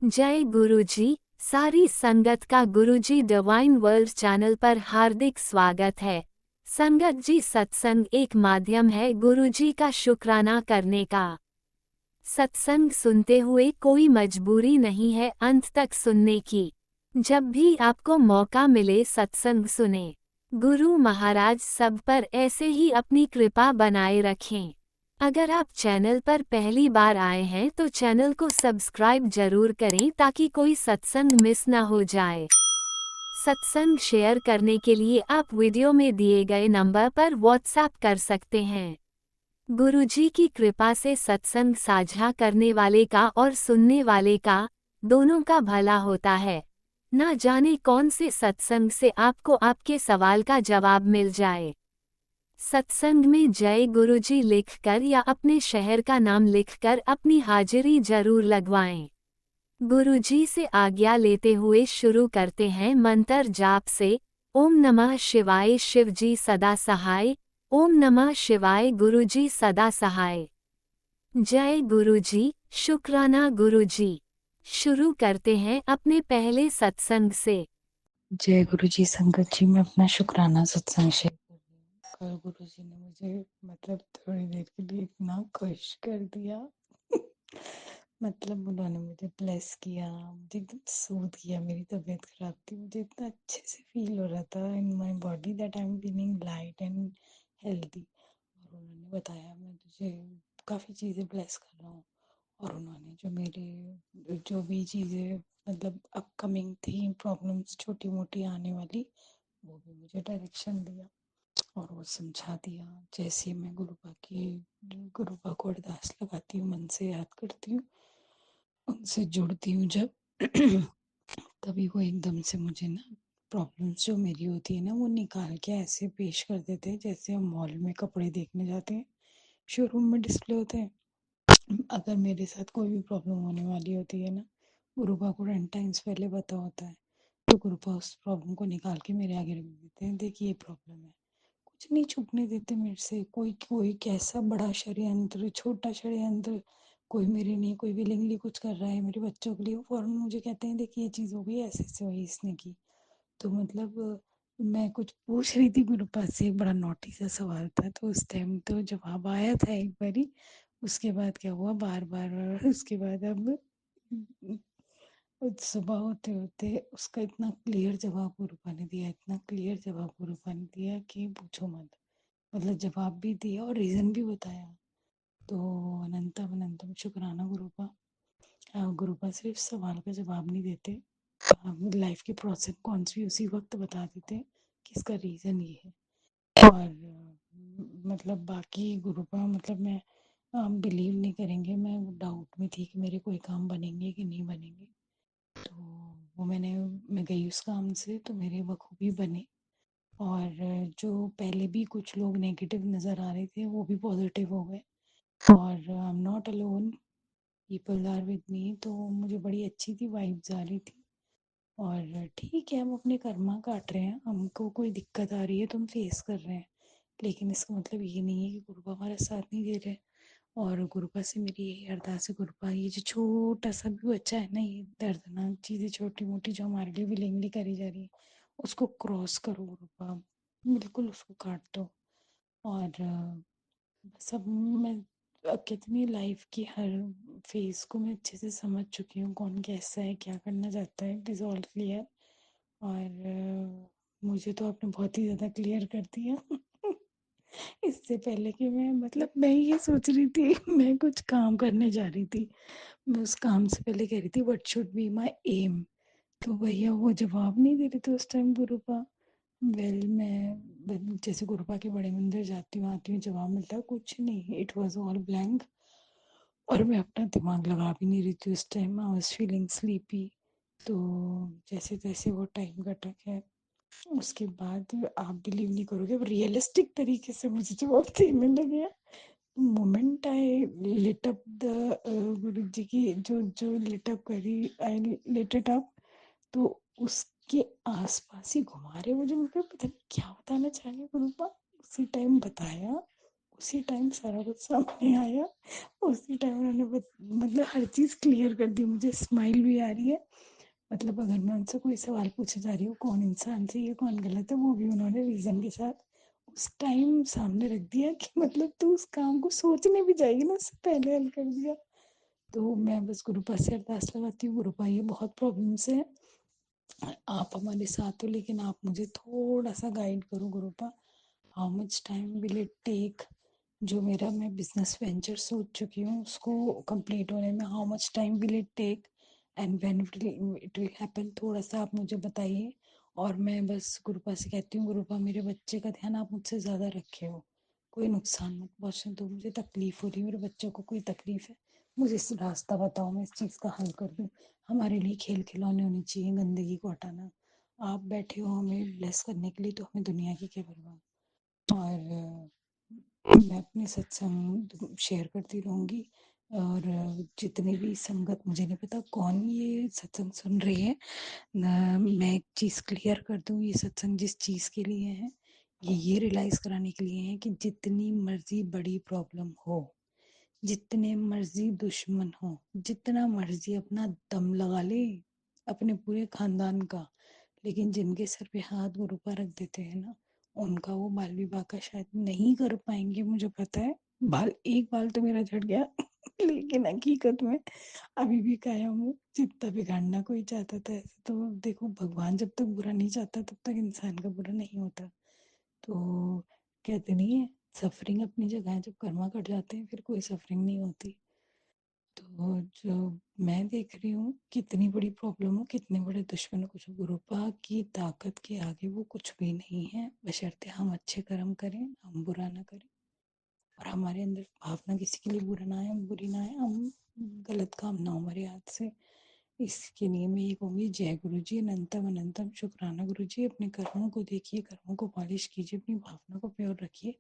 जय गुरुजी। सारी संगत का गुरुजी डिवाइन वर्ल्ड चैनल पर हार्दिक स्वागत है। संगत जी, सत्संग एक माध्यम है गुरुजी का शुक्राना करने का। सत्संग सुनते हुए कोई मजबूरी नहीं है अंत तक सुनने की। जब भी आपको मौका मिले सत्संग सुने। गुरु महाराज सब पर ऐसे ही अपनी कृपा बनाए रखें। अगर आप चैनल पर पहली बार आए हैं तो चैनल को सब्सक्राइब जरूर करें ताकि कोई सत्संग मिस ना हो जाए। सत्संग शेयर करने के लिए आप वीडियो में दिए गए नंबर पर व्हाट्सएप कर सकते हैं। गुरुजी की कृपा से सत्संग साझा करने वाले का और सुनने वाले का, दोनों का भला होता है। ना जाने कौन से सत्संग से आपको आपके सवाल का जवाब मिल जाए। सत्संग में जय गुरुजी लिखकर या अपने शहर का नाम लिखकर अपनी हाजिरी जरूर लगवाएं। गुरुजी से आज्ञा लेते हुए शुरू करते हैं मंत्र जाप से। ओम नमः शिवाय, शिवजी सदा सहाय। ओम नमः शिवाय, गुरुजी सदा सहाय। जय गुरुजी, शुक्राना गुरुजी। शुरू करते हैं अपने पहले सत्संग से। जय गुरु जी। संगत जी, मैं अपना शुक्राना सत्संग शेयर कर रही हूँ। कल गुरु जी ने मुझे थोड़ी देर के लिए इतना खुश कर दिया। उन्होंने मुझे ब्लेस किया, मुझे एकदम सूद किया। मेरी तबीयत खराब थी, मुझे इतना अच्छे से फील हो रहा था in my body that I am feeling light and healthy. और उन्होंने बताया, मैं तुझे काफ़ी चीज़ें ब्लेस कर रहा हूँ। और उन्होंने जो मेरे जो भी चीज़ें अपकमिंग थी, प्रॉब्लम्स छोटी मोटी आने वाली, वो भी मुझे डायरेक्शन दिया और वो समझा दिया। जैसे मैं गुरुपा को अरदास लगाती हूँ, मन से याद करती हूँ, उनसे जुड़ती हूँ जब तभी वो एकदम से मुझे ना प्रॉब्लम्स जो मेरी होती है ना, वो निकाल के ऐसे पेश कर देते हैं जैसे हम मॉल में कपड़े देखने जाते हैं, शोरूम में डिस्प्ले होते हैं। अगर मेरे साथ कोई भी प्रॉब्लम होने वाली होती है ना, गुरुपा को 10 टाइम्स पहले पता होता है, तो गुरुपा उस प्रॉब्लम को निकाल के मेरे आगे रख देते हैं। देखिए, ये प्रॉब्लम है। कुछ नहीं छुपने देते मेरे से। कोई कोई कैसा बड़ा षड्यंत्र, छोटा षड्यंत्र, कोई मेरे लिए कोई विलिंगली कुछ कर रहा है मेरे बच्चों के लिए, वो फौरन मुझे कहते हैं, देखिए ये चीज़ हो गई, ऐसे ऐसे हुई इसने की। तो मैं कुछ पूछ रही थी गुरुपा से, एक बड़ा नॉटी सा सवाल था, तो उस टाइम तो जवाब आया था एक बारी। उसके बाद क्या हुआ, बार बार उसके बाद अब सुबह होते होते उसका इतना क्लियर जवाब गुरुपा ने दिया, इतना क्लियर जवाब गुरुपा ने दिया कि पूछो मत। जवाब भी दिया और रीज़न भी बताया। तो अनंतम अनंतम शुक्राना गुरुपा। गुरुपा सिर्फ सवाल का जवाब नहीं देते, लाइफ के प्रोसेस कौन भी उसी वक्त बता देते कि इसका रीज़न ये है। और बाकी गुरुपा, मैं बिलीव नहीं करेंगे, मैं डाउट में थी कि मेरे कोई काम बनेंगे कि नहीं बनेंगे। तो मैं गई उस काम से, तो मेरे बखूबी बने। और जो पहले भी कुछ लोग नेगेटिव नज़र आ रहे थे, वो भी पॉजिटिव हो गए। और I am not alone, people are with me. तो मुझे बड़ी अच्छी थी, वाइब्स आ रही थी। और ठीक है, हम अपने कर्मा काट रहे हैं, हमको कोई दिक्कत आ रही है तो हम फेस कर रहे हैं, लेकिन इसका मतलब ये नहीं है कि गुरुपा हमारा साथ नहीं दे रहे। और गुरुपा से मेरी यही अरदास है, गुरुपा ये जो छोटा सा भी बच्चा है ना, ये दर्दनाक चीज़ें छोटी मोटी जो हमारे लिए विलिंगली करी जा रही है, उसको क्रॉस करो गुरुपा, बिल्कुल उसको काट दो। और सब मैं कितनी लाइफ की हर फेज को मैं अच्छे से समझ चुकी हूँ, कौन कैसा है, क्या करना चाहता है, इट इज़ ऑल क्लियर। और मुझे तो आपने बहुत ही ज़्यादा क्लियर कर दिया। इससे पहले कि मैं ये सोच रही थी, मैं कुछ काम करने जा रही थी, मैं उस काम से पहले कह रही थी what should be my aim. तो भैया वो जवाब नहीं दे रहे थे उस टाइम गुरुपा। मैं जैसे गुरुपा के बड़े मंदिर जाती हूँ, आती हूँ, जवाब मिलता है कुछ नहीं, इट वॉज ऑल ब्लैंक। और मैं अपना दिमाग लगा भी नहीं रही थी उस time, I was feeling sleepy. तो जैसे तैसे वो टाइम कटा है। उसके बाद आप बिलीव नहीं करोगे, वो रियलिस्टिक तरीके से मुझे जवाब देने लगे। Moment I lit up the Guru ji की जो जो लिट अप करी, आई लिट इट अप, तो उसके आसपास ही घुमा रहे मुझे। मुझे पता नहीं क्या बताना चाह रहे गुरुपा, उसी टाइम बताया। उसी टाइम सारा कुछ सामने आया। उसी टाइम उन्होंने मतलब हर चीज़ क्लियर कर दी। मुझे स्माइल भी आ रही है। मतलब अगर मैं उनसे कोई सवाल पूछे जा रही हूँ कौन इंसान सही है कौन गलत है, वो भी उन्होंने रीज़न के साथ उस टाइम सामने रख दिया कि मतलब तू उस काम को सोचने भी जाएगी ना उससे पहले हल कर दिया। तो मैं बस गुरुपा से अरदास लगाती हूँ, गुरुपा ये बहुत प्रॉब्लम्स है, आप हमारे साथ हो लेकिन आप मुझे थोड़ा सा गाइड करो गुरुपा। How much time will it take, जो मेरा मैं बिजनेस वेंचर सोच चुकी हूँ उसको कंप्लीट होने में how much time will it take and when it will happen, थोड़ा सा आप मुझे बताइए। और मैं बस गुरुपा से कहती हूँ, गुरुपा मेरे बच्चे का ध्यान आप मुझसे ज़्यादा रखे हो, कोई नुकसान मत पहुँचने दो, मुझे तकलीफ़ हो रही है, मेरे बच्चों को कोई तकलीफ़ है, मुझे इस रास्ता बताओ मैं इस चीज़ का हल कर दूँ। हमारे लिए खेल खिलौने होने चाहिए, गंदगी को हटाना। आप बैठे हो हमें ब्लेस करने के लिए, तो हमें दुनिया की क्या परवाह। और मैं अपने सत्संग शेयर करती रहूँगी। और जितने भी संगत, मुझे नहीं पता कौन ये सत्संग सुन रही है, मैं एक चीज़ क्लियर कर दूँ, ये सत्संग जिस चीज़ के लिए है, ये रियलाइज़ कराने के लिए है कि जितनी मर्जी बड़ी प्रॉब्लम हो, जितने मर्जी दुश्मन हो, जितना मर्जी अपना दम लगा ले अपने पूरे खानदान का, लेकिन जिनके सर पे हाथ गुरुपा रख देते हैं ना, उनका वो बाल विवाह का शायद नहीं कर पाएंगे, मुझे पता है। एक बाल तो मेरा झड़ गया लेकिन हकीकत में अभी भी कायम हूँ। जितना बिगाड़ना कोई चाहता था ऐसे, तो देखो भगवान जब तक बुरा नहीं चाहता तब तक इंसान का बुरा नहीं होता। तो कहते नहीं है, सफरिंग अपनी जगह है, जब कर्मा कट जाते हैं फिर कोई सफरिंग नहीं होती। तो जो मैं देख रही हूँ, कितनी बड़ी प्रॉब्लम हो, कितने बड़े दुश्मन हो, कुछ गुरुपा की ताकत के आगे वो कुछ भी नहीं है, बशर्ते हम अच्छे कर्म करें, हम बुरा ना करें, और हमारे अंदर भावना किसी के लिए बुरा ना आए, हम बुरी ना आए, हम गलत काम ना हो हमारे हाथ से। इसके लिए मैं ये कहूँगी, जय गुरु जी, अनंतम अनंतम शुक्राना गुरु जी। अपने कर्मों को देखिए, कर्मों को पॉलिश कीजिए, अपनी भावना को प्योर रखिए,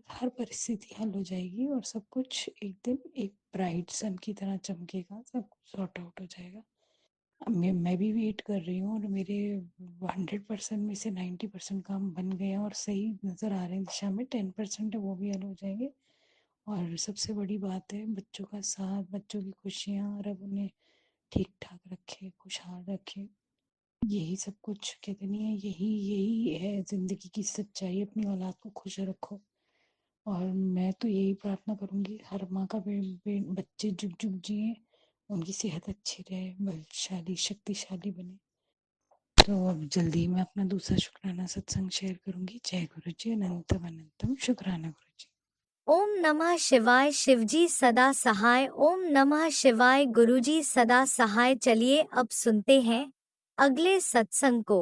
हर परिस्थिति हल हो जाएगी और सब कुछ एक दिन एक ब्राइट सन की तरह चमकेगा, सब कुछ सॉर्ट आउट हो जाएगा। अब मैं भी वेट कर रही हूँ, और मेरे 100% में से 90% काम बन गए हैं और सही नज़र आ रहे हैं दिशा में, 10% है वो भी हल हो जाएंगे। और सबसे बड़ी बात है बच्चों का साथ, बच्चों की खुशियाँ, और अब उन्हें ठीक ठाक रखे, खुशहाल रखे, यही सब कुछ। कहते नहीं है, यही यही है ज़िंदगी की सच्चाई, अपनी औलाद को खुश रखो। और मैं तो यही प्रार्थना करूँगी, हर माँ का बच्चे जुग जुग जिए, उनकी सेहत अच्छी रहे, बलशाली शक्तिशाली बने। तो अब जल्दी मैं अपना दूसरा शुक्राना सत्संग शेयर करूँगी। जय गुरु जी, अनंतम अनंतम शुक्राना गुरु जी। ओम नमः शिवाय। शिवजी सदा सहाय। ओम नमः शिवाय। गुरुजी सदा सहाय। चलिए अब सुनते हैं अगले सत्संग को।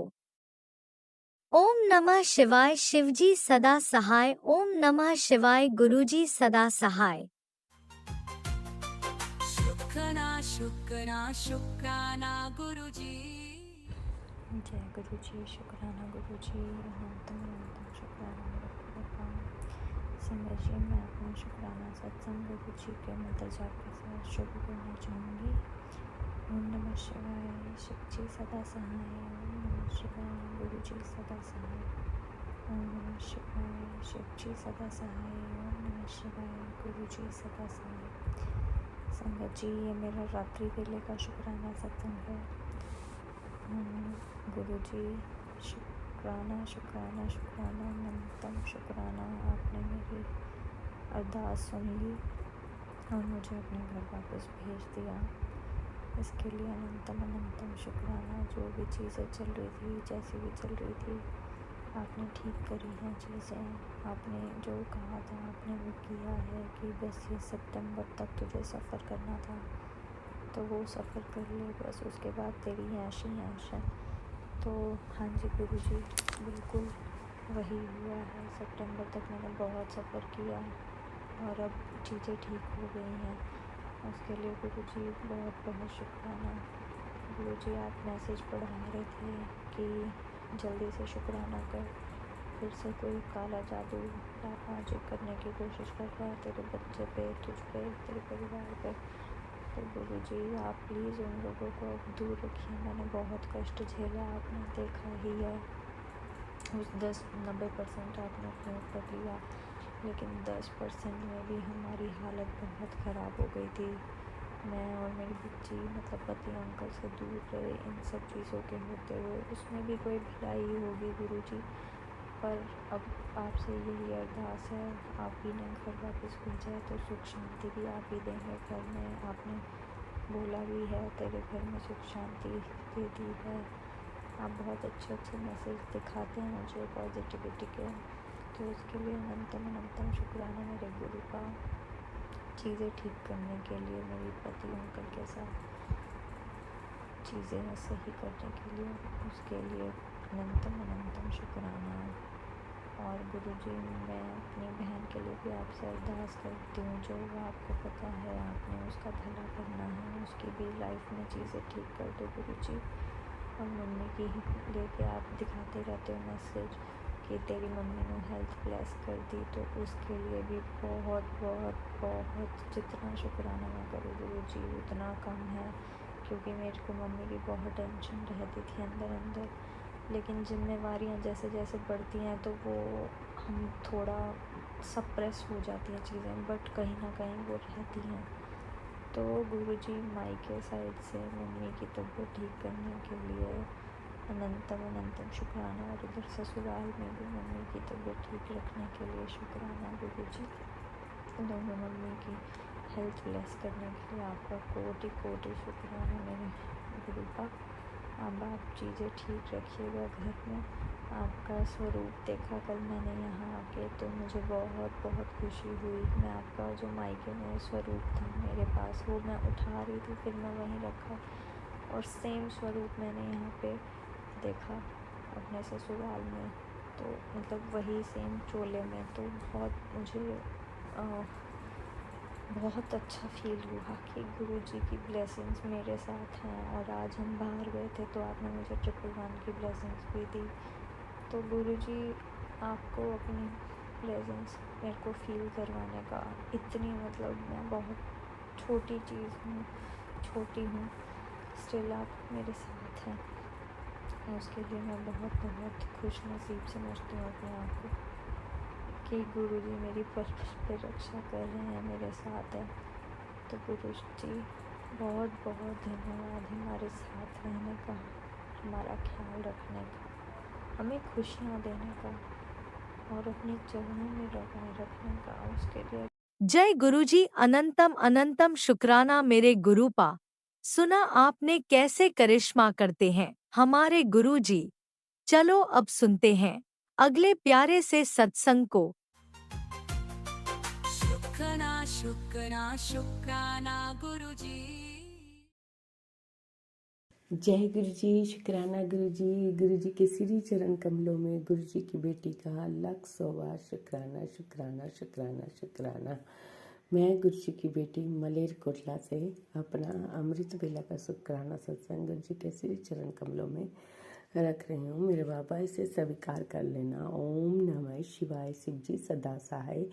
ओम नमः शिवाय। शिवजी सदा सहाय। ओम नमः शिवाय। गुरुजी सदा सहाय। शुक्राना शुक्राना शुक्राना गुरुजी। जय गुरु जी। शुक्राना गुरु जी। अनंतम अनंतम शुक्राना मेरे भगवान। संगत जी, मैं अपना शुक्राना सत्संग गुरु जी के मंत्र जाप के साथ शुरू करना चाहूँगी। ओम नमः शिवाय। शिव जी सदा सहाय। ओम नमः शिवाय। गुरु जी सदा सहाय। ओम नमः शिवाय। शिव जी सदा सहाय। ओम नमः शिवाय। गुरु जी सदा सहाय। संगत जी, ये मेरा रात्रि वेले का शुक्राना सत्संग है। गुरु जी शुक्राना शुक्राना शुक्राना अनंतम शुक्राना, आपने मेरी अरदास सुन ली और मुझे अपने घर वापस भेज दिया। इसके लिए अनंतम अनंतम शुक्राना। जो भी चीज़ें चल रही थी, जैसी भी चल रही थी, आपने ठीक करी हैं चीज़ें। आपने जो कहा था आपने वो किया है कि बस ये सितंबर तक तुझे सफ़र करना था, तो वो सफ़र कर ले, बस उसके बाद तेरी ऐश ही ऐश है। तो हाँ जी गुरु जी, बिल्कुल वही हुआ है। सितंबर तक मैंने बहुत सफ़र किया और अब चीज़ें ठीक हो गई हैं। उसके लिए गुरु जी बहुत बहुत शुक्राना। गुरु जी, आप मैसेज पढ़ा रहे थे कि जल्दी से शुक्राना कर, फिर से कोई काला जादू या magic करने की कोशिश कर रहा है तेरे बच्चे पे, तुझ पे, तेरे परिवार पे। तो गुरु जी, आप प्लीज़ उन लोगों को अब दूर रखिए। मैंने बहुत कष्ट झेला, आपने देखा ही है। उस 10-90% आपने अपने ऊपर लिया, लेकिन 10% में भी हमारी हालत बहुत ख़राब हो गई थी। मैं और मेरी बच्ची मतलब पति अंकल से दूर रहे इन सब चीज़ों के होते हुए। उसमें भी कोई भलाई होगी गुरुजी, पर अब आपसे यही अरदास है, आप ही ने घर वापस भेजा है तो सुख शांति भी आप ही देंगे घर में। आपने बोला भी है तेरे घर में सुख शांति दे दी है। आप बहुत अच्छे अच्छे मैसेज दिखाते हैं मुझे पॉजिटिविटी के, तो उसके लिए अनंतम शुक्राना मेरे गुरु का, चीज़ें ठीक करने के लिए, मेरी पति अंकल के साथ चीज़ें सही करने के लिए, उसके लिए अनंतम शुक्राना। और गुरुजी, मैं अपनी बहन के लिए भी आपसे अरदास करती हूँ, जो आपको पता है आपने उसका भला करना है, उसकी भी लाइफ में चीज़ें ठीक कर दो गुरुजी। और मम्मी की लेके आप दिखाते रहते हो मैसेज कि तेरी मम्मी ने हेल्थ ब्लेस कर दी, तो उसके लिए भी बहुत बहुत बहुत जितना शुक्राना मैं करूँ गुरुजी उतना कम है, क्योंकि मेरे को मम्मी की बहुत टेंशन रहती थी अंदर अंदर। लेकिन जिम्मेवारियाँ जैसे जैसे बढ़ती हैं तो वो हम थोड़ा सप्रेस हो जाती हैं चीज़ें, बट कहीं ना कहीं वो रहती हैं। तो गुरुजी, माई के साइड से मम्मी की तबीयत ठीक करने के लिए अनंतम शुक्राना, और इधर ससुराल में भी मम्मी की तबीयत ठीक रखने के लिए शुक्राना गुरुजी। दोनों मम्मी की हेल्थ ब्लेस करने के लिए आपका कोटि कोटि शुक्राना मेरे गुरु का। अब आप चीज़ें ठीक रखिएगा घर में। आपका स्वरूप देखा कल मैंने यहाँ आके, तो मुझे बहुत बहुत खुशी हुई। मैं आपका जो मायके में स्वरूप था मेरे पास, वो मैं उठा रही थी, फिर मैं वहीं रखा, और सेम स्वरूप मैंने यहाँ पे देखा अपने ससुराल में, तो मतलब वही सेम चोले में। तो बहुत मुझे बहुत अच्छा फील हुआ कि गुरुजी की ब्लेसिंग्स मेरे साथ हैं। और आज हम बाहर गए थे तो आपने मुझे 111 की ब्लेसिंग्स भी दी। तो गुरुजी, आपको अपनी ब्लेसिंग्स मेरे को फील करवाने का इतनी, मतलब मैं बहुत छोटी चीज़ हूँ, छोटी हूँ, स्टिल आप मेरे साथ हैं, और उसके लिए मैं बहुत बहुत खुश नसीब समझती हूँ अपने आप को कि गुरुजी मेरी पर्पस पे रक्षा कर रहे हैं, मेरे साथ हैं। तो गुरुजी बहुत बहुत धन्यवाद हमारे साथ रहने का, हमारा ख्याल रखने का, हमें खुशियाँ देने का, और अपने चरणों में लगाए रखने का, उसके लिए जय गुरुजी, अनंतम अनंतम शुक्राना मेरे गुरुपा। सुना आपने कैसे करिश्मा करते हैं हमारे गुरुजी। चलो अब सुनते हैं अगले प्यारे से सत्संग को। शुक्राना गुरुजी। जय गुरु जी, शुक्राना गुरु जी के श्री चरण कमलों में गुरु जी की बेटी का लाख सौ बार शुक्राना शुक्राना शुक्राना शुक्राना। मैं गुरु जी की बेटी मलेर कोटला से अपना अमृत बेला का शुक्राना सत्संग गुरु जी के श्री चरण कमलों में रख रही हूँ। मेरे बाबा, इसे स्वीकार कर लेना। ओम नमः शिवाय, शिव जी सदा सहाय।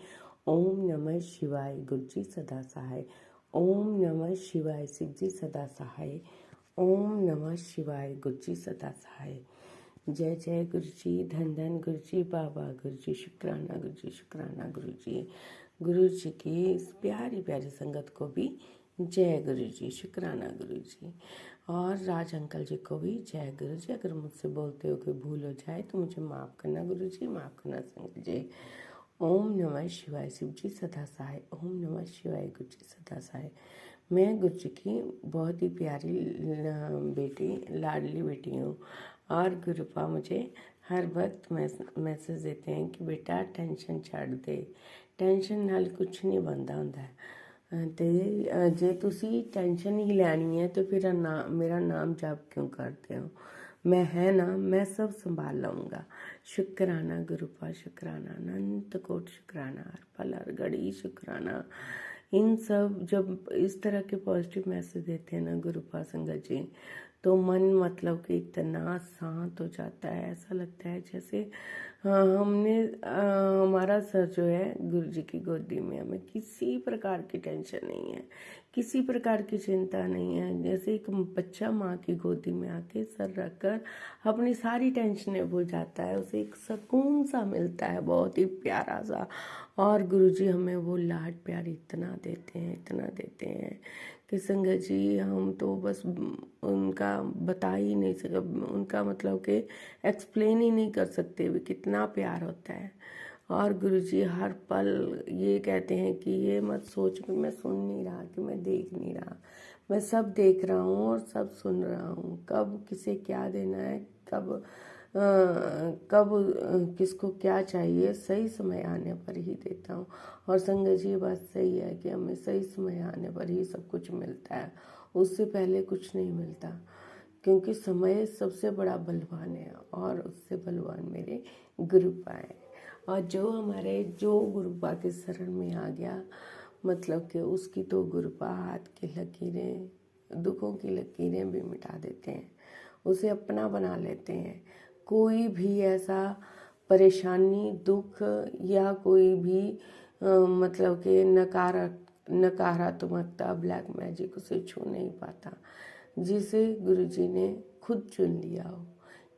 ओम नमः शिवाय, गुरु जी सदा सहाय। ओम नमः शिवाय, शिव जी सदा सहाय। ओम नमः शिवाय, गुरु जी सदा सहाय। जय जय गुरु जी, धन धन गुरु जी, बाबा गुरु जी, शुक्राना गुरु जी, शुक्राना गुरु जी। गुरु जी की इस प्यारी प्यारी संगत को भी जय गुरु जी, शुक्राना गुरु जी। और राज अंकल जी को भी जय गुरु जी। अगर मुझसे बोलते हो कोई भूल हो जाए तो मुझे माफ़ करना गुरु जी, माफ़ करना संगत जी। ओम नमः शिवाय, शिव जी सदा सहाय। ओम नमः शिवाय, गुरु जी सदा सहाय। मैं गुरु जी की बहुत ही प्यारी बेटी, लाडली बेटी हूँ, और गुरुपा मुझे हर वक्त मैसेज देते हैं कि बेटा टेंशन छੱਡ दे, टेंशन नाल कुछ नहीं बनता ਹੁੰਦਾ ਤੇ ਜੇ ਤੁਸੀਂ टेंशन ही ਲੈਣੀ है तो फिर मेरा नाम जाप क्यों करते हो, मैं है ना, मैं सब संभाल लाऊंगा। शुक्राना गुरुपा, शुक्राना अनंत कोट शुक्राना, हर पल हर घड़ी शुक्राना। इन सब जब इस तरह के पॉजिटिव मैसेज देते हैं ना गुरुपा संगत जी, तो मन मतलब कि इतना शांत हो जाता है। ऐसा लगता है जैसे हाँ, हमारा सर जो है गुरु जी की गोदी में, हमें किसी प्रकार की टेंशन नहीं है, किसी प्रकार की चिंता नहीं है। जैसे एक बच्चा माँ की गोदी में आके सर रखकर अपनी सारी टेंशनें भूल जाता है, उसे एक सुकून सा मिलता है, बहुत ही प्यारा सा। और गुरु जी हमें वो लाड प्यार इतना देते हैं, इतना देते हैं कि संगत जी हम तो बस उनका बता ही नहीं सकते, उनका मतलब कि एक्सप्लेन ही नहीं कर सकते भी कितना प्यार होता है। और गुरुजी हर पल ये कहते हैं कि ये मत सोच कि मैं सुन नहीं रहा, कि मैं देख नहीं रहा, मैं सब देख रहा हूँ और सब सुन रहा हूँ। कब किसे क्या देना है, कब किसको क्या चाहिए, सही समय आने पर ही देता हूँ। और संगत जी बात सही है कि हमें सही समय आने पर ही सब कुछ मिलता है, उससे पहले कुछ नहीं मिलता, क्योंकि समय सबसे बड़ा बलवान है और उससे बलवान मेरे गुरुपा है। और जो गुरुपा के शरण में आ गया, मतलब कि उसकी तो गुरुपा हाथ की लकीरें, दुखों की लकीरें भी मिटा देते हैं, उसे अपना बना लेते हैं। कोई भी ऐसा परेशानी, दुख या कोई भी मतलब कि नकारात्मकता, ब्लैक मैजिक उसे छू नहीं पाता, जिसे गुरुजी ने खुद चुन लिया हो।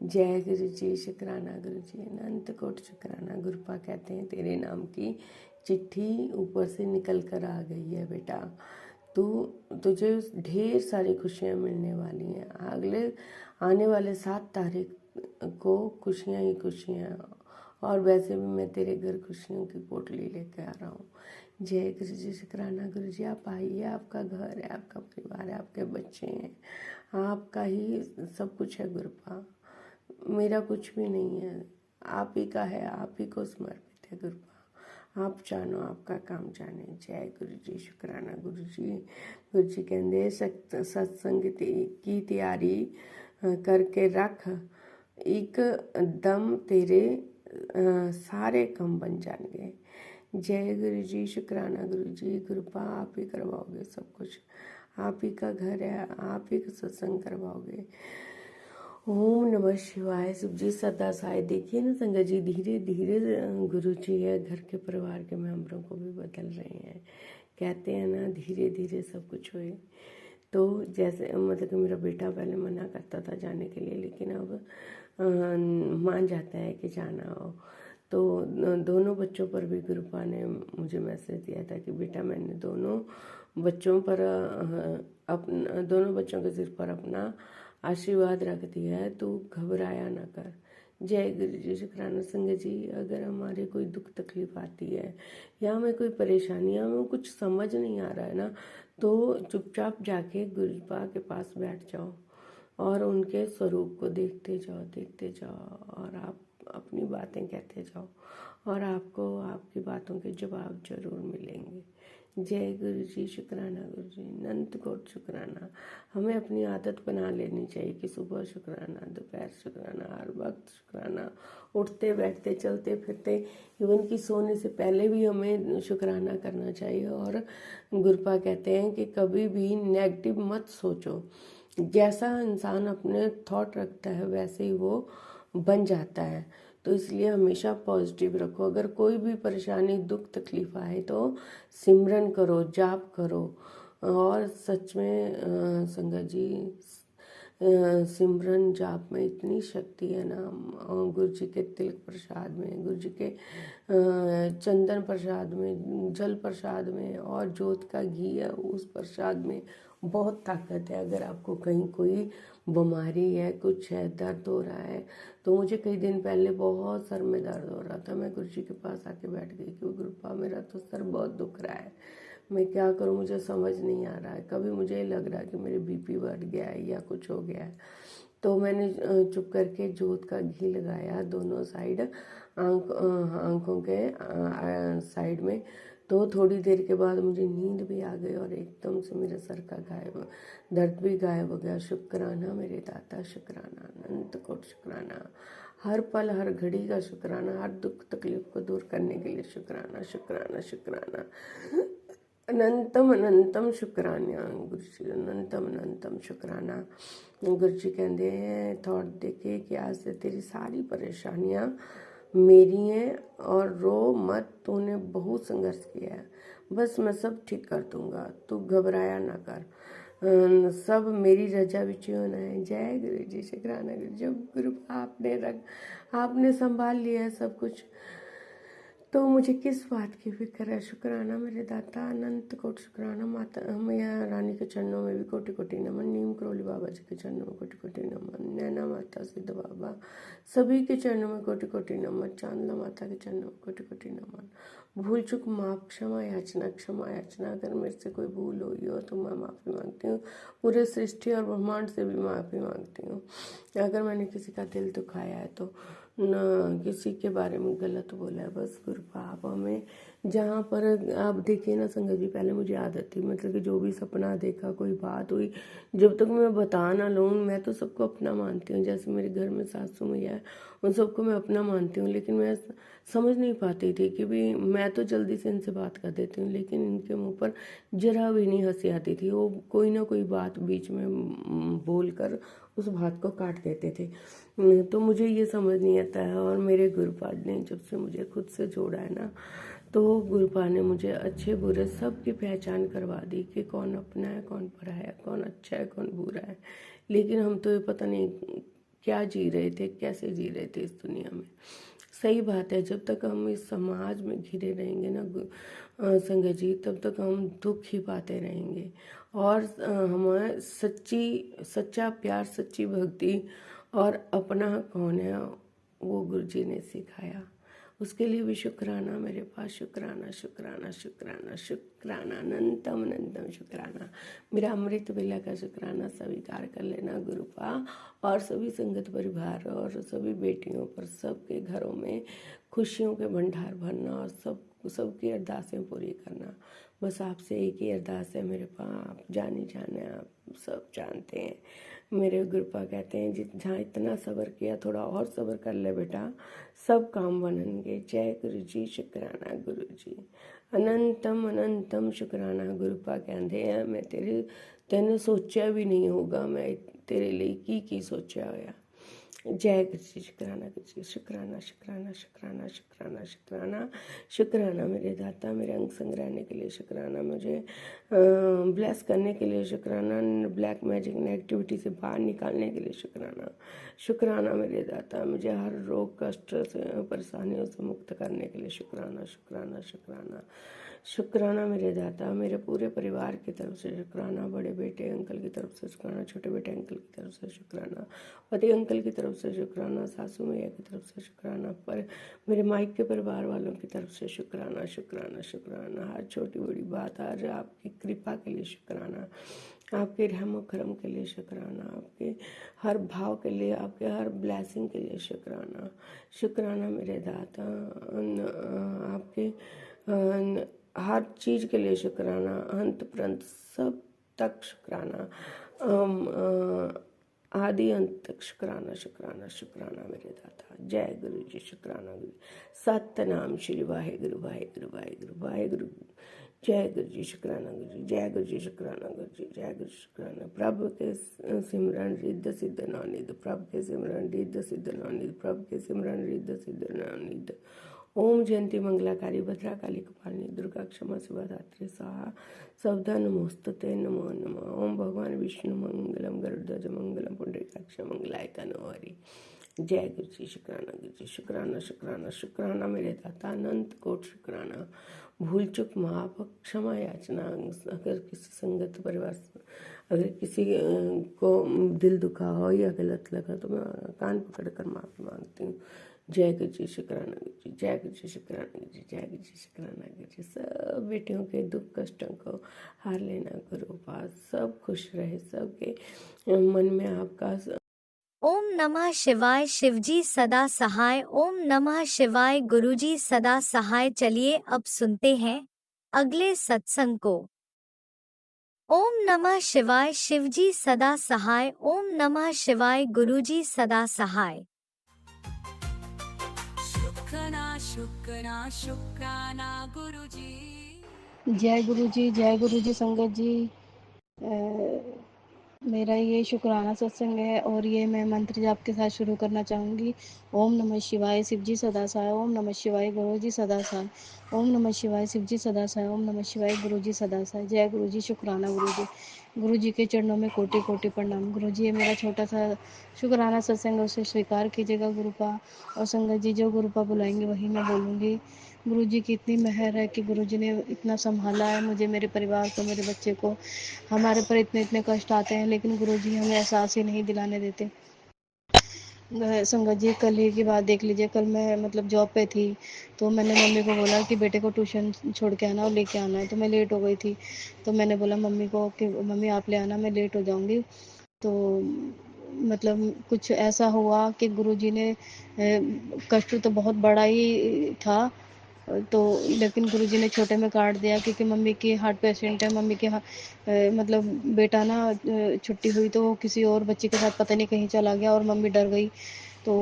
जय गुरु जी, शुक्राना गुरु जी, अनंत कोट शुक्राना। गुरुपा कहते हैं तेरे नाम की चिट्ठी ऊपर से निकल कर आ गई है बेटा, तुझे ढेर सारी खुशियाँ मिलने वाली हैं। अगले आने वाले 7 तारीख को खुशियाँ ही खुशियाँ, और वैसे भी मैं तेरे घर खुशियों की पोटली लेके आ रहा हूँ। जय गुरु जी, शुक्राना गुरु जी। आप आइए, आपका घर है, आपका परिवार है, आपके बच्चे हैं, आपका ही सब कुछ है गुरुपा, मेरा कुछ भी नहीं है, आप ही का है, आप ही को समर्पित है गुरुपा, आप जानो आपका काम जाने। जय गुरु जी, शुक्राना गुरु जी। गुरु जी कहते सत्संग की तैयारी करके रख, एक दम तेरे सारे काम बन जाएंगे। जय गुरु जी, शुक्राना गुरु जी। गुरुपा आप ही करवाओगे सब कुछ, आप ही का घर है, आप ही का सत्संग करवाओगे। ओम नमः शिवाय। शिव जी सदा साय। देखिए ना संगत जी, धीरे धीरे गुरु जी है घर के परिवार के मेंबरों को भी बदल रहे हैं। कहते हैं ना धीरे धीरे सब कुछ होए। तो जैसे मतलब कि मेरा बेटा पहले मना करता था जाने के लिए, लेकिन अब मान जाता है कि जाना हो। तो दोनों बच्चों पर भी गुरुपा ने मुझे मैसेज दिया था कि बेटा मैंने दोनों बच्चों के सिर पर अपना आशीर्वाद रख दिया है, तू घबराया ना कर। जय गुरु जी, शुक्राना संगत जी। अगर हमारे कोई दुख तकलीफ आती है या हमें कोई परेशानी, हमें कुछ समझ नहीं आ रहा है ना, तो चुपचाप जाके गुरुपा के पास बैठ जाओ और उनके स्वरूप को देखते जाओ और आप अपनी बातें कहते जाओ और आपको आपकी बातों के जवाब जरूर मिलेंगे। जय गुरु जी, शुक्राना गुरु जी, अनंत कोट शुक्राना। हमें अपनी आदत बना लेनी चाहिए कि सुबह शुक्राना, दोपहर शुक्राना, हर वक्त शुक्राना, उठते बैठते चलते फिरते, इवन कि सोने से पहले भी हमें शुक्राना करना चाहिए। और गुरुपा कहते हैं कि कभी भी नेगेटिव मत सोचो, जैसा इंसान अपने थॉट रखता है वैसे ही वो बन जाता है। तो इसलिए हमेशा पॉजिटिव रखो। अगर कोई भी परेशानी, दुख तकलीफ आए तो सिमरन करो, जाप करो। और सच में संगत जी, सिमरन जाप में इतनी शक्ति है ना। गुरु जी के तिलक प्रसाद में, गुरु जी के चंदन प्रसाद में, जल प्रसाद में और जोत का घी है उस प्रसाद में बहुत ताकत है। अगर आपको कहीं कोई बीमारी है, कुछ है, दर्द हो रहा है, तो मुझे कई दिन पहले बहुत सर में दर्द हो रहा था, मैं गुरु जी के पास आके बैठ गई कि गुरुपा मेरा तो सर बहुत दुख रहा है, मैं क्या करूं, मुझे समझ नहीं आ रहा है। कभी मुझे लग रहा है कि मेरे बीपी बढ़ गया है या कुछ हो गया है। तो मैंने चुप करके जोत का घी लगाया दोनों साइड, आंखों के साइड में। तो थोड़ी देर के बाद मुझे नींद भी आ गई और एकदम से मेरे सर का दर्द भी गायब हो गया। शुक्राना मेरे दाता, शुक्राना, अनंत कोट शुक्राना। हर पल हर घड़ी का शुक्राना, हर दुख तकलीफ को दूर करने के लिए शुक्राना, शुक्राना, शुक्राना। अनंतम अनंतम शुक्राना गुरु जी, अनंतम अनंतम शुक्राना। गुरु जी कहते हैं थॉट देखे कि आज से तेरी सारी परेशानियाँ मेरी हैं और रो मत, तूने बहुत संघर्ष किया है, बस मैं सब ठीक कर दूंगा, तू घबराया ना कर। सब मेरी रजा विच होना है। जय गुरु जी, शुक्राना गुरु। जब गुरु आपने संभाल लिया है सब कुछ, तो मुझे किस बात की फिक्र है। शुक्राना मेरे दाता, अनंत कोट शुक्राना। माता मैया रानी के चरणों में भी कोटि कोटि नमन। नीम करोली बाबा जी के चरणों में कोटि कोटि नमन। नैना माता, सिद्ध बाबा, सभी के चरणों में कोटि कोटि नमन। चांदला माता के चरणों में कोटि कोटि नमन। भूल चुक माफ, क्षमा याचना, क्षमा याचना। अगर मेरे से कोई भूल हुई हो तो मैं माफ़ी मांगती हूँ। पूरे सृष्टि और ब्रह्मांड से भी माफ़ी मांगती हूँ। अगर मैंने किसी का दिल दुखाया है तो न किसी के बारे में गलत बोला है, बस गुरु पाप हमें। जहाँ पर आप देखिए ना संगत जी, पहले मुझे आदत थी, मतलब कि जो भी सपना देखा, कोई बात हुई, जब तक मैं बता ना लूँ, मैं तो सबको अपना मानती हूँ। जैसे मेरे घर में सासू मैया है, उन सबको मैं अपना मानती हूँ, लेकिन मैं समझ नहीं पाती थी कि भी मैं तो जल्दी से इनसे बात कर देती हूँ, लेकिन इनके मुँह पर जरा भी नहीं हंसी आती थी। वो कोई ना कोई बात बीच में बोल कर उस बात को काट देते थे। तो मुझे ये समझ नहीं आता है। और मेरे गुरुपाद ने जब से मुझे खुद से जोड़ा है ना, तो गुरुपाद ने मुझे अच्छे बुरे सब की पहचान करवा दी कि कौन अपना है, कौन पराया है, कौन अच्छा है, कौन बुरा है। लेकिन हम तो ये पता नहीं क्या जी रहे थे, कैसे जी रहे थे इस दुनिया में। सही बात है, जब तक हम इस समाज में घिरे रहेंगे ना संगत जी, तब तक हम दुख ही पाते रहेंगे। और हमारा सच्चा प्यार, सच्ची भक्ति और अपना कौन है, वो गुरु जी ने सिखाया। उसके लिए भी शुक्राना मेरे पास। शुक्राना शुक्राना शुक्राना शुक्राना, अनंतम अनंतम शुक्राना। मेरा अमृत बेला का शुक्राना स्वीकार कर लेना गुरुपा। और सभी संगत परिवार और सभी बेटियों पर, सबके घरों में खुशियों के भंडार भरना और सबकी अरदासें पूरी करना। बस आपसे एक ही अरदास है मेरे पास, आप जानी जाने, आप सब जानते हैं। मेरे गुरुपा कहते हैं जहाँ इतना सब्र किया, थोड़ा और सब्र कर ले बेटा, सब काम बनेंगे। जय गुरु जी, शुक्राना गुरु जी। अनंतम अनंतम शुक्राना गुरुपा कहते हैं। मैं तेने सोचा भी नहीं होगा, मैं तेरे लिए की सोचा होया। जय गुरु जी, शुक्राना गुरु जी। शुक्राना शुक्राना शुक्राना शुक्राना शुक्राना शुक्राना मेरे दाता, मेरे अंग संग्रहने के लिए शुक्राना, मुझे ब्लेस करने के लिए शुक्राना, ब्लैक मैजिक नेगेटिविटी से बाहर निकालने के लिए शुक्राना। शुक्राना मेरे दाता, मुझे हर रोग कष्ट से, परेशानियों से मुक्त करने के लिए शुक्राना शुक्राना शुक्राना शुक्राना मेरे दाता। मेरे पूरे परिवार की तरफ से शुक्राना, बड़े बेटे अंकल की तरफ से शुक्राना, छोटे बेटे अंकल की तरफ से शुक्राना, पति अंकल की तरफ से शुक्राना, सासू मैया की तरफ से शुक्राना, पर मेरे माइक के परिवार वालों की तरफ से शुक्राना शुक्राना शुक्राना। हर छोटी बड़ी बात, हर आपकी कृपा के लिए शुक्राना, आपके रहम करम के लिए शुक्राना, आपके हर भाव के लिए, आपके हर ब्लेसिंग के लिए शुक्राना। शुक्राना मेरे दाता, आपके हर चीज़ के लिए शुक्राना, अंत प्रंत सब तक शुक्राना, आदि अंत तक शुक्राना शुक्राना शुक्राना मेरे दाता। जय गुरु जी, शुक्राना गुरु। सतनाम श्री वाहेगुरु वाहेगुरु वाहेगुरु वाहेगुरु। जय गुरु जी, शुक्राना गुरु जी। जय गुरु जी, शुक्राना गुरु जी। जय गुरु शुक्राना। प्रभु के सिमरन रिद्ध सिद्ध नवनिध, प्रभु के सिमरन रिद्ध सिद्ध नवनिध, प्रभु के सिमरन रिद्ध सिद्ध नवनिध। ओम जयंती मंगलाकारी भद्राकाली कपालिनी दुर्गा क्षमा शिवा धात्री स्वाहा सवधा नमोस्तुते नमो नमः। ओम भगवान विष्णु मंगलम गरुड़ध्वज मंगलम पुंडरीकाक्ष मंगलाय तनोहरि। जय गुरु जी, शुक्राना गुरु जी। शुक्राना शुक्राना शुक्राना मेरे दाता, अनंत कोट शुक्राना। भूल चुक माफ, क्षमा याचना। अगर किसी संगत परिवार, अगर किसी को दिल दुखा हो या गलत लगा तो मैं कान पकड़ कर माफ़ी मांगती हूँ। जय गुरु जी, शुक्राना गुरु जी। जय गुरु जी, शुक्राना गुरु जी। जय गुरु जी, शुक्राना गुरु जी। सब बेटियों के दुख कष्टों को हार लेना गुरु पास, सब खुश रहे, सबके मन में आपका। ओम नमः शिवाय। शिवजी सदा सहाय। ओम नमः शिवाय। गुरुजी सदा सहाय। चलिए अब सुनते हैं अगले सत्संग को। ओम नमः शिवाय। शिवजी सदा सहाय। ओम नमः शिवाय। गुरुजी सदा सहाय। शुक्राना शुक्राना गुरुजी। जय गुरु जी, जय गुरु जी। संगत जी, मेरा ये शुक्राना सत्संग है और ये मैं मंत्र जाप के साथ शुरू करना चाहूँगी। ओम नमः शिवाय शिव जी सदा साय, ओम नमः शिवाय गुरु जी सदा साय, ओम नमः शिवाय शिव जी सदा साय, ओम नमः शिवाय गुरु जी सदा साय। जय गुरु जी, शुक्राना गुरु जी। गुरु जी के चरणों में कोटि कोटि प्रणाम। गुरु जी, ये मेरा छोटा सा शुक्राना सत्संग है, उसे स्वीकार कीजिएगा गुरुपा। और संगत जी, जो गुरुपा बुलाएंगे वही मैं बोलूँगी। गुरु जी की इतनी मेहर है कि गुरु जी ने इतना संभाला है मुझे, मेरे परिवार को, मेरे बच्चे को। हमारे पर इतने इतने कष्ट आते हैं लेकिन गुरु जी हमें एहसास ही नहीं दिलाने देते। संगत जी, कल ही की बात देख लीजिए। कल मैं मतलब जॉब पे थी, तो मैंने मम्मी को बोला कि बेटे को ट्यूशन छोड़ के आना और लेके आना है। तो मैं लेट हो गई थी, तो मैंने बोला मम्मी को कि मम्मी आप ले आना, मैं लेट हो जाऊंगी। तो मतलब कुछ ऐसा हुआ कि गुरुजी ने कष्ट तो बहुत बड़ा ही था, तो लेकिन गुरुजी ने छोटे में काट दिया क्योंकि मम्मी की हार्ट पेशेंट है। मम्मी के मतलब बेटा ना छुट्टी हुई तो वो किसी और बच्चे के साथ पता नहीं कहीं चला गया और मम्मी डर गई। तो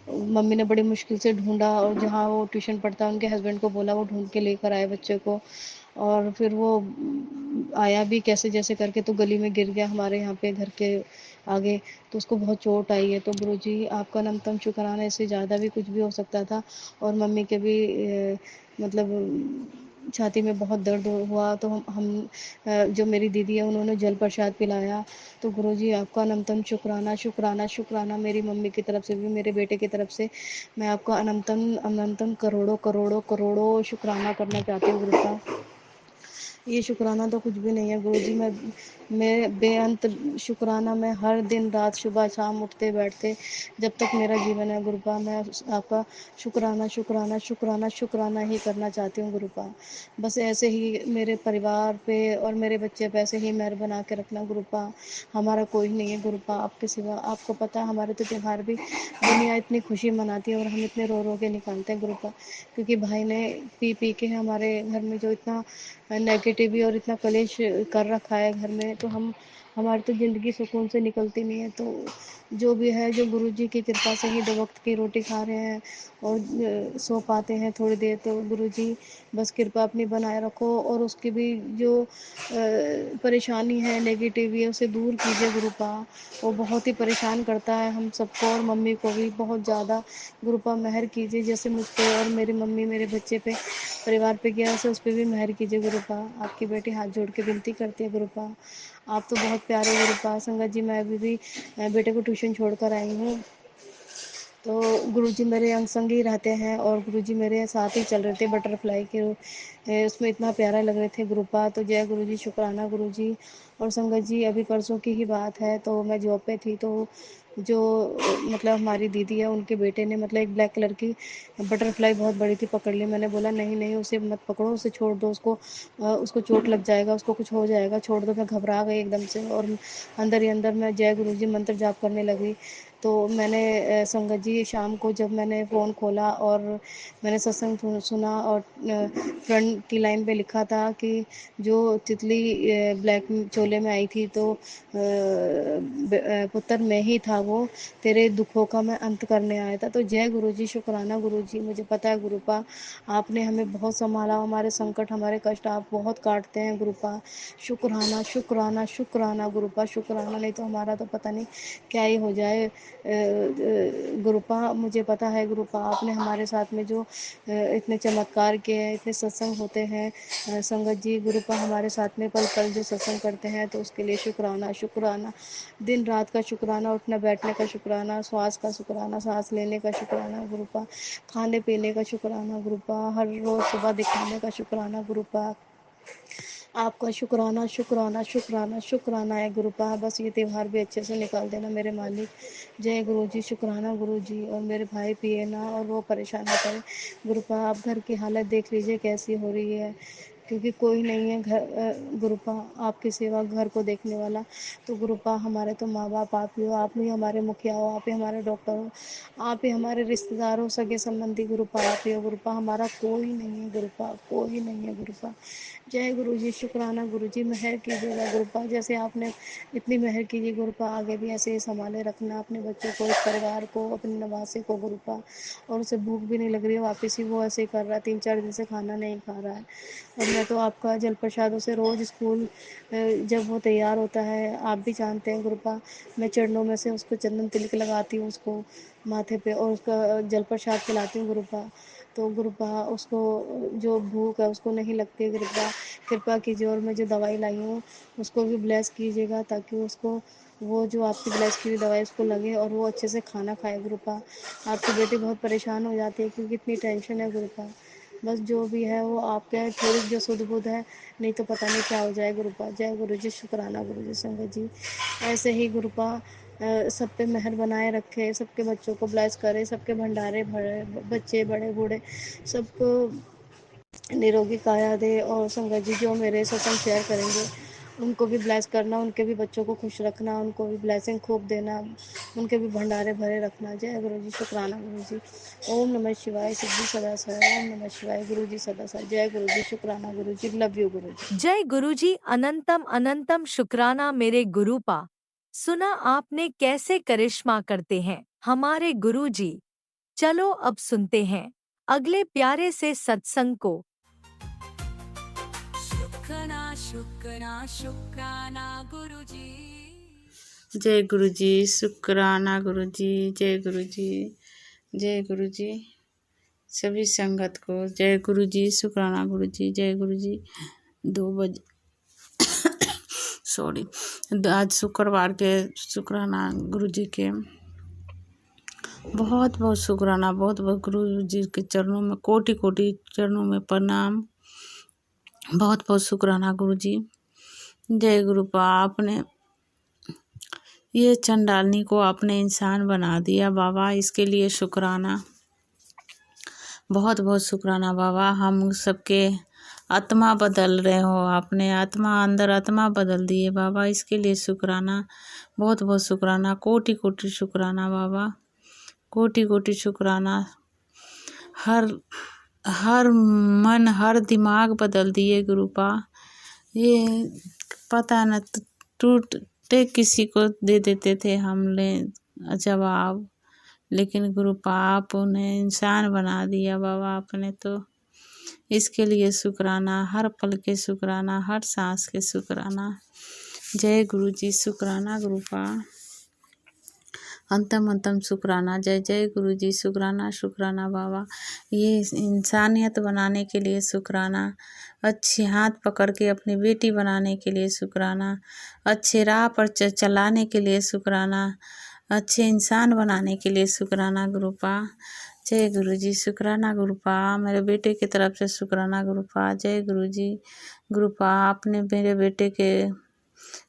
मम्मी ने बड़ी मुश्किल से ढूंढा और जहाँ वो ट्यूशन पढ़ता है उनके हस्बैंड को बोला, वो ढूंढ के लेकर आए बच्चे को। और फिर वो आया भी कैसे जैसे करके, तो गली में गिर गया हमारे यहाँ पे घर के आगे, तो उसको बहुत चोट आई है। तो गुरुजी आपका नमतम शुक्राना, इससे ज़्यादा भी कुछ भी हो सकता था। और मम्मी के भी मतलब छाती में बहुत दर्द हुआ, तो जो मेरी दीदी है उन्होंने जल प्रसाद पिलाया। तो गुरुजी आपका अनंतम शुक्राना शुक्राना शुक्राना, मेरी मम्मी की तरफ से भी, मेरे बेटे की तरफ से मैं आपका अनंतम अनंतम करोड़ों करोड़ों करोड़ों शुक्राना करना चाहती हूँ गुरु का। ये शुक्राना तो कुछ भी नहीं है गुरुजी। मैं बेअंत शुक्राना, मैं हर दिन रात सुबह शाम उठते बैठते जब तक मेरा जीवन है गुरुपा, मैं आपका शुक्राना शुक्राना शुक्राना शुक्राना ही करना चाहती हूँ गुरुपा। बस ऐसे ही मेरे परिवार पे और मेरे बच्चे पे ऐसे ही मेहर बना के रखना गुरुपा। हमारा कोई नहीं है गुरुपा आपके सिवा। आपको पता है हमारे तो त्यौहार भी दुनिया इतनी खुशी मनाती है और हम इतने रो रो के निकालते हैं गुरुपा, क्योंकि भाई ने पी के हमारे घर में जो इतना नेगेटिव और इतना कलेश कर रखा है घर में, तो हमारी तो ज़िंदगी सुकून से निकलती नहीं है। तो जो भी है, जो गुरुजी की कृपा से ही 2 वक्त की रोटी खा रहे हैं और सो पाते हैं थोड़ी देर। तो गुरुजी बस कृपा अपनी बनाए रखो और उसकी भी जो परेशानी है, नेगेटिव है, उसे दूर कीजिए गुरुपा। वो बहुत ही परेशान करता है हम सबको और मम्मी को भी बहुत ज़्यादा। गुरुपा मेहर कीजिए, जैसे मुझ पे और मेरी मम्मी मेरे बच्चे पे परिवार पे किया, ऐसे उस पर भी मेहर कीजिए गुरुपा। आपकी बेटी हाथ जोड़ के विनती करती है गुरुपा। आप तो बहुत प्यारे गुरुपा। संगत जी, मैं अभी भी बेटे को ट्यूशन छोड़ कर आई हूँ, तो गुरुजी मेरे अंग संग ही रहते हैं और गुरुजी मेरे साथ ही चल रहे थे बटरफ्लाई के उसमें, इतना प्यारा लग रहे थे गुरुपा। तो जय गुरुजी, शुक्राना गुरुजी। और संगत जी, अभी परसों की ही बात है, तो मैं जॉब पे थी, तो जो मतलब हमारी दीदी है उनके बेटे ने मतलब एक ब्लैक कलर की बटरफ्लाई बहुत बड़ी थी, पकड़ ली। मैंने बोला नहीं नहीं, उसे मत पकड़ो, उसे छोड़ दो, उसको चोट लग जाएगा, उसको कुछ हो जाएगा, छोड़ दो। मैं घबरा गई एकदम से और अंदर ही अंदर मैं जय गुरुजी मंत्र जाप करने लगी। तो मैंने संगत जी शाम को जब मैंने फ़ोन खोला और मैंने सत्संग सुना और फ्रंट की लाइन पे लिखा था कि जो तितली ब्लैक चोले में आई थी, तो पुत्र में ही था वो, तेरे दुखों का मैं अंत करने आया था। तो जय गुरुजी, शुक्राना गुरुजी। मुझे पता है गुरुपा, आपने हमें बहुत संभाला, हमारे संकट हमारे कष्ट आप बहुत काटते हैं गुरुपा। शुक्राना शुक्राना शुक्राना गुरुपा, शुक्राना, नहीं तो हमारा तो पता नहीं क्या ही हो जाए गुरुपा। मुझे पता है गुरुपा, आपने हमारे साथ में जो इतने चमत्कार किए हैं, इतने सत्संग होते हैं संगत जी गुरुपा हमारे साथ में पल पल जो सत्संग करते हैं, तो उसके लिए शुक्राना शुक्राना। दिन रात का शुक्राना, उठने बैठने का शुक्राना, श्वास का शुक्राना, सांस लेने का शुक्राना गुरुपा, खाने पीने का शुक्राना गुरुपा, हर रोज़ सुबह दिखाने का शुक्राना गुरुपा। आपका शुक्राना शुक्राना शुक्राना शुक्राना है गुरुपा। बस ये त्यौहार भी अच्छे से निकाल देना मेरे मालिक। जय गुरु जी, शुक्राना गुरु जी। और मेरे भाई पिए ना और वो परेशान ना करे गुरुपा। आप घर की हालत देख लीजिए कैसी हो रही है, क्योंकि कोई नहीं है घर गुरुपा आपकी सिवा घर को देखने वाला। तो गुरुपा हमारे तो माँ बाप आप ही हो, आप ही हमारे मुखिया हो, आप ही हमारे डॉक्टर हो, आप ही हमारे रिश्तेदार हो, सगे संबंधी गुरुपा आप ही हो गुरुपा। हमारा कोई नहीं है गुरुपा, कोई नहीं है गुरुपा। जय गुरु जी, शुक्राना गुरु जी। मेहर कीजिएगा गुरुपा, जैसे आपने इतनी मेहर कीजिए गुरुपा, आगे भी ऐसे ही संभाले रखना अपने बच्चों को, इस परिवार को, अपने नवासे को गुरुपा। और उसे भूख भी नहीं लग रही है, वापस ही वो ऐसे ही कर रहा है, 3-4 दिन से खाना नहीं खा रहा है। और मैं तो आपका जल प्रसादों से रोज़ स्कूल जब वो तैयार होता है, आप भी जानते हैं गुरुपा, मैं चरणों में से उसको चंदन तिलक लगाती हूँ उसको माथे पे, और उसका जल प्रसाद पिलाती हूँ गुरुपा। तो गुरुपा उसको जो भूख है उसको नहीं लगती है गुरुपा, कृपा कीजिए। और मैं जो दवाई लाई हूँ उसको भी ब्लेस कीजिएगा, ताकि उसको वो जो आपकी ब्लेस की हुई दवाई उसको लगे और वो अच्छे से खाना खाए गुरुपा। आपकी बेटी बहुत परेशान हो जाती है क्योंकि इतनी टेंशन है गुरुपा। बस जो भी है वो आपके थोड़ी जो सुध बुध है, नहीं तो पता नहीं क्या हो जाए गुरुपा। जय गुरु जी, शुक्राना गुरु जी, संगत जी ऐसे ही गुरुपा सब पे मेहर बनाए रखे, सबके बच्चों को ब्लेस करे, सबके भंडारे भरे, बच्चे बड़े बूढ़े सबको निरोगी काया दे। और संगत जी जो मेरे सत्संग शेयर करेंगे उनको भी ब्लेस करना, उनके भी बच्चों को खुश रखना, उनको भी ब्लेसिंग खूब देना, उनके भी भंडारे भरे रखना। जय गुरु जी, शुक्राना गुरु जी। ओम नमः शिवाय, सिद्धि सदा सर। ओम नमः शिवाय, गुरु जी सदा सर। जय गुरु जी, शुक्राना गुरु जी, लव यू गुरु जी। जय गुरुजी, अनंतम अनंतम शुक्राना मेरे गुरुपा। सुना आपने कैसे करिश्मा करते हैं हमारे गुरुजी। चलो अब सुनते हैं अगले प्यारे से सत्संग को। शुक्राना शुक्राना शुक्राना गुरुजी। जय गुरु जी, शुक्राना गुरु जी, जय गुरु जी, जय गुरु जी। सभी संगत को जय गुरु जी, शुक्राना गुरु जी, जय गुरु जी। 2 बजे सॉरी, आज शुक्रवार के शुक्राना गुरु जी के बहुत बहुत शुक्राना, बहुत बहुत गुरु जी के चरणों में कोटि कोटि चरणों में प्रणाम। बहुत बहुत शुक्राना गुरु जी। जय गुरुपा, आपने ये चंडालनी को आपने इंसान बना दिया बाबा, इसके लिए शुक्राना, बहुत बहुत शुक्राना बाबा। हम सबके आत्मा बदल रहे हो, आपने आत्मा अंदर आत्मा बदल दिए बाबा, इसके लिए शुक्राना, बहुत बहुत शुक्राना, कोटि कोटि शुक्राना बाबा, कोटि कोटि शुक्राना। हर मन हर दिमाग बदल दिए गुरुपा। ये पता न टूटते किसी को दे देते थे हमने जवाब, लेकिन गुरुपा आप उन्हें इंसान बना दिया बाबा आपने, तो इसके लिए शुक्राना, हर पल के शुक्राना, हर सांस के शुक्राना। जय गुरु जी, शुक्राना गुरुपा, अंतम अंतम शुक्राना। जय जय गुरु जी, शुक्राना शुक्राना बाबा। ये इंसानियत बनाने के लिए शुक्राना, अच्छे हाथ पकड़ के अपनी बेटी बनाने के लिए शुक्राना, अच्छे राह पर चलाने के लिए शुक्राना, अच्छे इंसान बनाने के लिए शुक्राना गुरुपा। जय गुरु जी, शुक्राना गुरुपा, मेरे बेटे की तरफ से शुक्राना गुरुपा। जय गुरु जी, गुरुपा आपने मेरे बेटे के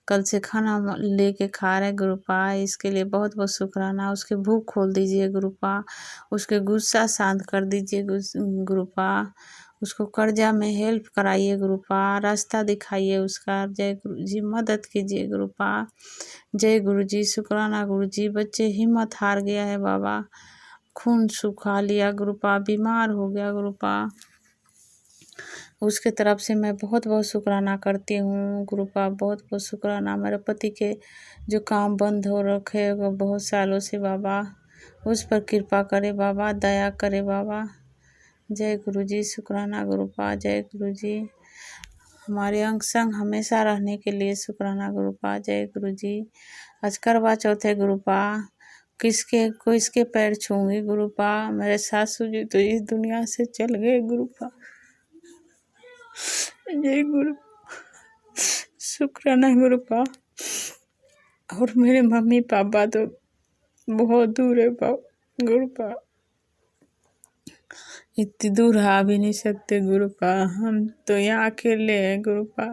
कल से खाना लेके खा रहे गुरुपा, इसके लिए बहुत बहुत शुक्राना। उसके भूख खोल दीजिए गुरुपा, उसके गुस्सा शांत कर दीजिए गुरुपा, उसको कर्जा में हेल्प कराइए गुरुपा, रास्ता दिखाइए उसका। जय गुरु जी, मदद कीजिए गुरुपा। जय गुरु जी, शुक्राना गुरु जी। बच्चे हिम्मत हार गया है बाबा, खून सुखा लिया गुरुपा, बीमार हो गया गुरुपा, उसके तरफ से मैं बहुत बहुत शुक्राना करती हूँ गुरुपा, बहुत बहुत शुक्राना। मेरे पति के जो काम बंद हो रखे बहुत सालों से बाबा, उस पर कृपा करे बाबा, दया करे बाबा। जय गुरु जी, शुक्राना गुरुपा। जय गुरु जी, हमारे अंग संग हमेशा रहने के लिए शुक्राना गुरुपा। जय गुरु जी, आज करवा चौथ है गुरुपा, किसके पैर छूंगी गुरुपा, मेरे सासू जी तो इस दुनिया से चल गए गुरुपा। जय गुरु, शुक्राना गुरुपा। और मेरे मम्मी पापा तो बहुत दूर है गुरुपा, इतनी दूर आ भी नहीं सकते गुरुपा, हम तो यहाँ अकेले हैं गुरुपा,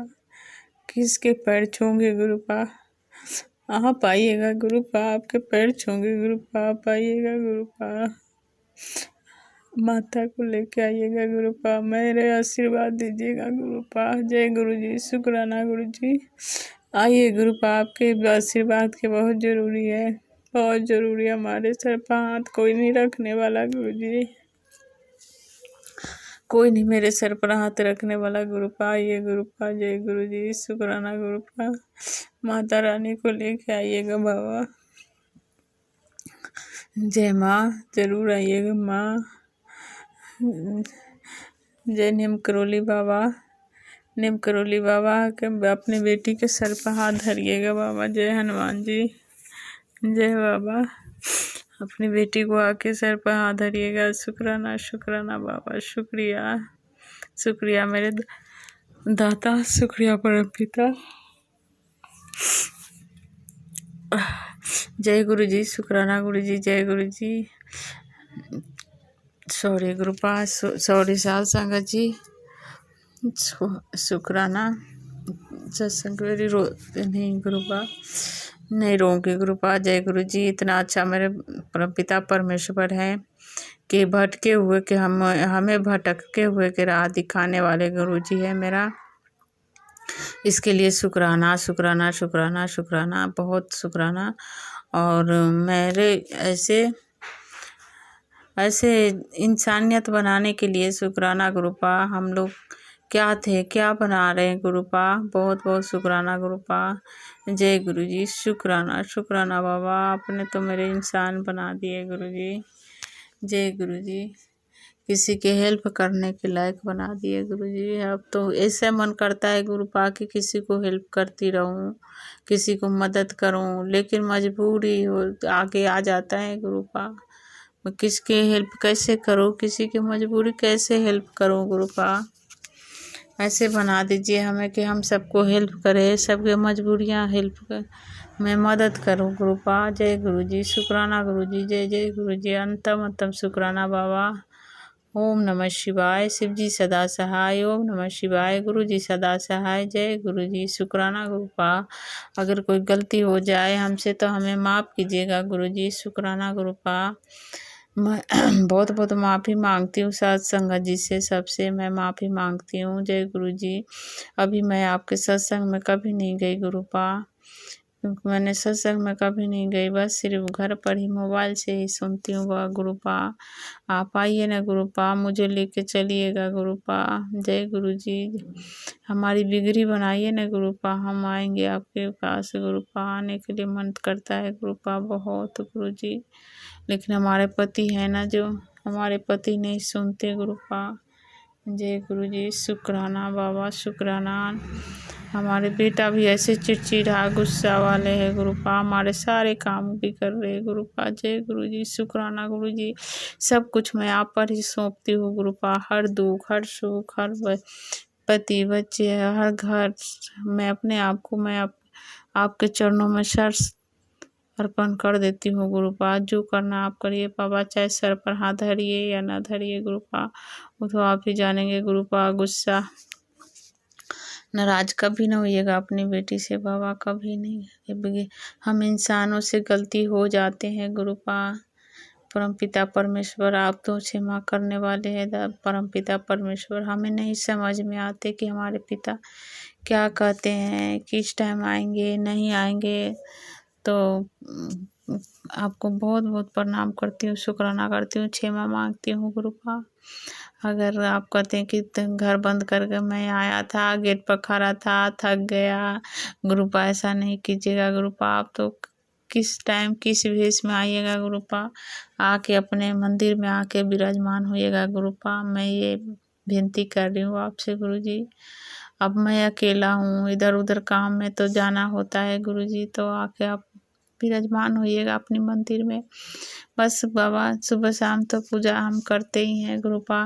किसके पैर छूंगे गुरुपा। आप आइएगा गुरुपा, आपके पैर छूंगे गुरुपा, आप आइएगा गुरुपा, माता को लेके आइएगा गुरुपा, मेरे आशीर्वाद दीजिएगा गुरुपा। जय गुरु जी, शुक्राना गुरु जी। आइए गुरुपा, आपके आशीर्वाद के बहुत ज़रूरी है, बहुत ज़रूरी। हमारे सर पर हाथ कोई नहीं रखने वाला गुरु जी, कोई नहीं मेरे सर पर हाथ रखने वाला गुरुपा। आइए गुरुपा, जय गुरु जी, शुक्राना गुरुपा। माता रानी को लेके आइएगा बाबा। जय माँ, जरूर आइएगा माँ। जय नीम करोली बाबा, निम करोली बाबा के अपनी बेटी के सर पर हाथ धरिएगा बाबा। जय हनुमान जी, जय बाबा। अपनी बेटी को आके सर पर हाथ धरिएगा। शुक्राना शुक्राना बाबा, शुक्रिया शुक्रिया मेरे दाता, शुक्रिया परमपिता। जय गुरु जी, शुक्राना गुरु जी, जय गुरु जी। सॉरी गुरुपा, सॉरी साध संगत जी, शुक्राना। सत्संग मेरी रो नहीं गुरुपा, नहीं रोऊंगी गुरुपा। जय गुरु जी। इतना अच्छा मेरे परमपिता परमेश्वर है कि भटके हुए के हमें भटके हुए के राह दिखाने वाले गुरु जी है मेरा। इसके लिए शुक्राना शुक्राना शुक्राना शुक्राना, बहुत शुक्राना। और मेरे ऐसे इंसानियत बनाने के लिए शुक्राना गुरुपा। हम लोग क्या थे, क्या बना रहे हैं गुरुपा, बहुत बहुत शुक्राना गुरुपा। जय गुरु जी, शुक्राना शुक्राना बाबा। आपने तो मेरे इंसान बना दिए गुरु जी। जय गुरु जी, किसी के हेल्प करने के लायक बना दिए गुरु जी। अब तो ऐसा मन करता है गुरुपा कि किसी को हेल्प करती रहूं, किसी को मदद करूं, लेकिन मजबूरी हो आगे आ जाता है गुरुपा। मैं किसके हेल्प कैसे करूं, किसी की मजबूरी कैसे हेल्प करूं गुरुपा। ऐसे बना दीजिए हमें कि हम सबको हेल्प करें, सबके मजबूरियां हेल्प कर, मैं मदद करूं गुरुपा। जय गुरु जी, शुक्राना गुरु जी, जय जय गुरु जी। अंतम शुक्राना बाबा। ओम नमः शिवाय। शिव जी सदा सहाय। ओम नमः शिवाय। गुरु जी सदा सहाय। जय गुरु जी, शुक्राना गुरुपा। अगर कोई गलती हो जाए हमसे तो हमें माफ़ कीजिएगा गुरु जी, शुक्राना गुरुपा। मैं बहुत बहुत माफ़ी मांगती हूँ साथ संगत जी से, सबसे मैं माफ़ी मांगती हूँ। जय गुरु जी। अभी मैं आपके सत्संग में कभी नहीं गई गुरुपा, क्योंकि मैंने सत्संग में कभी नहीं गई, बस सिर्फ घर पर ही मोबाइल से ही सुनती हूँ वह गुरुपा। आप आइए ना गुरुपा, मुझे लेके चलिएगा गुरुपा। जय गुरु जी। हमारी बिगड़ी बनाइए ना गुरुपा, हम आएंगे आपके पास गुरुपा। आने के लिए मन करता है गुरुपा बहुत गुरु जी, लेकिन हमारे पति है ना जो, हमारे पति नहीं सुनते गुरुपा। जय गुरु जी, शुक्राना बाबा, शुक्राना। हमारे बेटा भी ऐसे चिड़चिड़ा गुस्सा वाले हैं गुरुपा, हमारे सारे काम भी कर रहे हैं गुरुपा। जय गुरु जी, शुक्राना गुरु जी। सब कुछ मैं आप पर ही सौंपती हूँ गुरुपा, हर दुख हर सुख, हर पति बच्चे, हर घर, मैं अपने आप को आपके चरणों में अर्पण कर देती हूँ गुरुपा। जो करना आप करिए बाबा, चाहे सर पर हाथ धरिए या ना धरिए गुरुपा, वो तो आप ही जानेंगे गुरुपा। गुस्सा नाराज कभी ना होइएगा अपनी बेटी से बाबा, कभी नहीं। हम इंसानों से गलती हो जाते हैं गुरुपा। परमपिता परमेश्वर आप तो क्षमा करने वाले हैं परमपिता परमेश्वर। हमें नहीं समझ में आते कि हमारे पिता क्या कहते हैं, किस टाइम आएंगे नहीं आएंगे। तो आपको बहुत बहुत प्रणाम करती हूँ, शुक्राना करती हूँ, क्षमा मांगती हूँ गुरुपा। अगर आप कहते हैं कि घर बंद करके मैं आया था, गेट पर खड़ा था, थक गया गुरुपा, ऐसा नहीं कीजिएगा गुरुपा। आप तो किस टाइम किस वेश में आइएगा गुरुपा, आके अपने मंदिर में आके विराजमान होइएगा गुरुपा। मैं ये विनती कर रही हूँ आपसे गुरु जी। अब मैं अकेला हूँ, इधर उधर काम में तो जाना होता है गुरु जी, तो आके आप विराजमान होइएगा अपने मंदिर में। बस बाबा सुबह शाम तो पूजा हम करते ही हैं गुरुपा,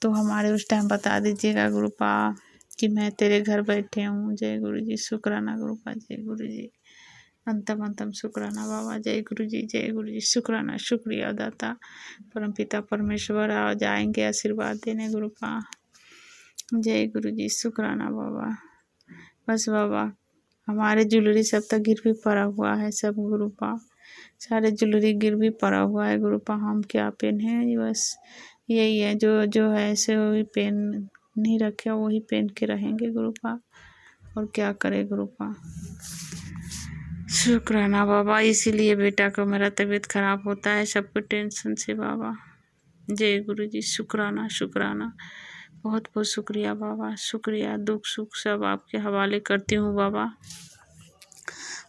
तो हमारे उस टाइम बता दीजिएगा गुरुपा कि मैं तेरे घर बैठे हूँ। जय गुरु जी, शुक्राना गुरुपा। जय गुरु जी, अंतम शुक्राना बाबा। जय गुरु जी, जय गुरु जी, शुक्राना, शुक्रिया दाता परमपिता परमेश्वर। आ जाएंगे आशीर्वाद देने गुरुपा। जय गुरु जी, शुक्राना बाबा। बस बाबा हमारे ज्वेलरी सब तक गिर भी पड़ा हुआ है सब गुरुपा, सारे ज्वेलरी गिर भी पड़ा हुआ है गुरुपा। हम क्या पहने, बस यही है जो है ऐसे वही पेन नहीं रखे, वही पहन के रहेंगे गुरुपा, और क्या करे गुरुपा। शुक्राना बाबा। इसीलिए बेटा को मेरा तबीयत खराब होता है सबको टेंशन से बाबा। जय गुरु जी, शुक्राना शुक्राना, बहुत बहुत शुक्रिया बाबा, शुक्रिया। दुख सुख सब आपके हवाले करती हूँ बाबा,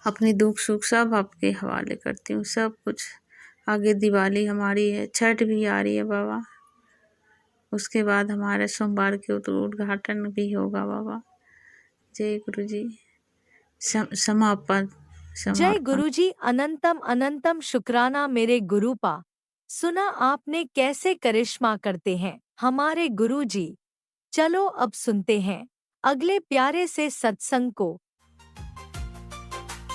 अपनी दुख सुख सब आपके हवाले करती हूँ, सब कुछ। आगे दिवाली हमारी है, छठ भी आ रही है बाबा, उसके बाद हमारे सोमवार के उद्घाटन भी होगा बाबा। जय गुरु जी। समापन जय समर्पण। गुरुजी। अनंतम अनंतम शुक्राना मेरे गुरुपा। सुना आपने कैसे करिश्मा करते हैं हमारे गुरुजी। चलो अब सुनते हैं अगले प्यारे से सत्संग को।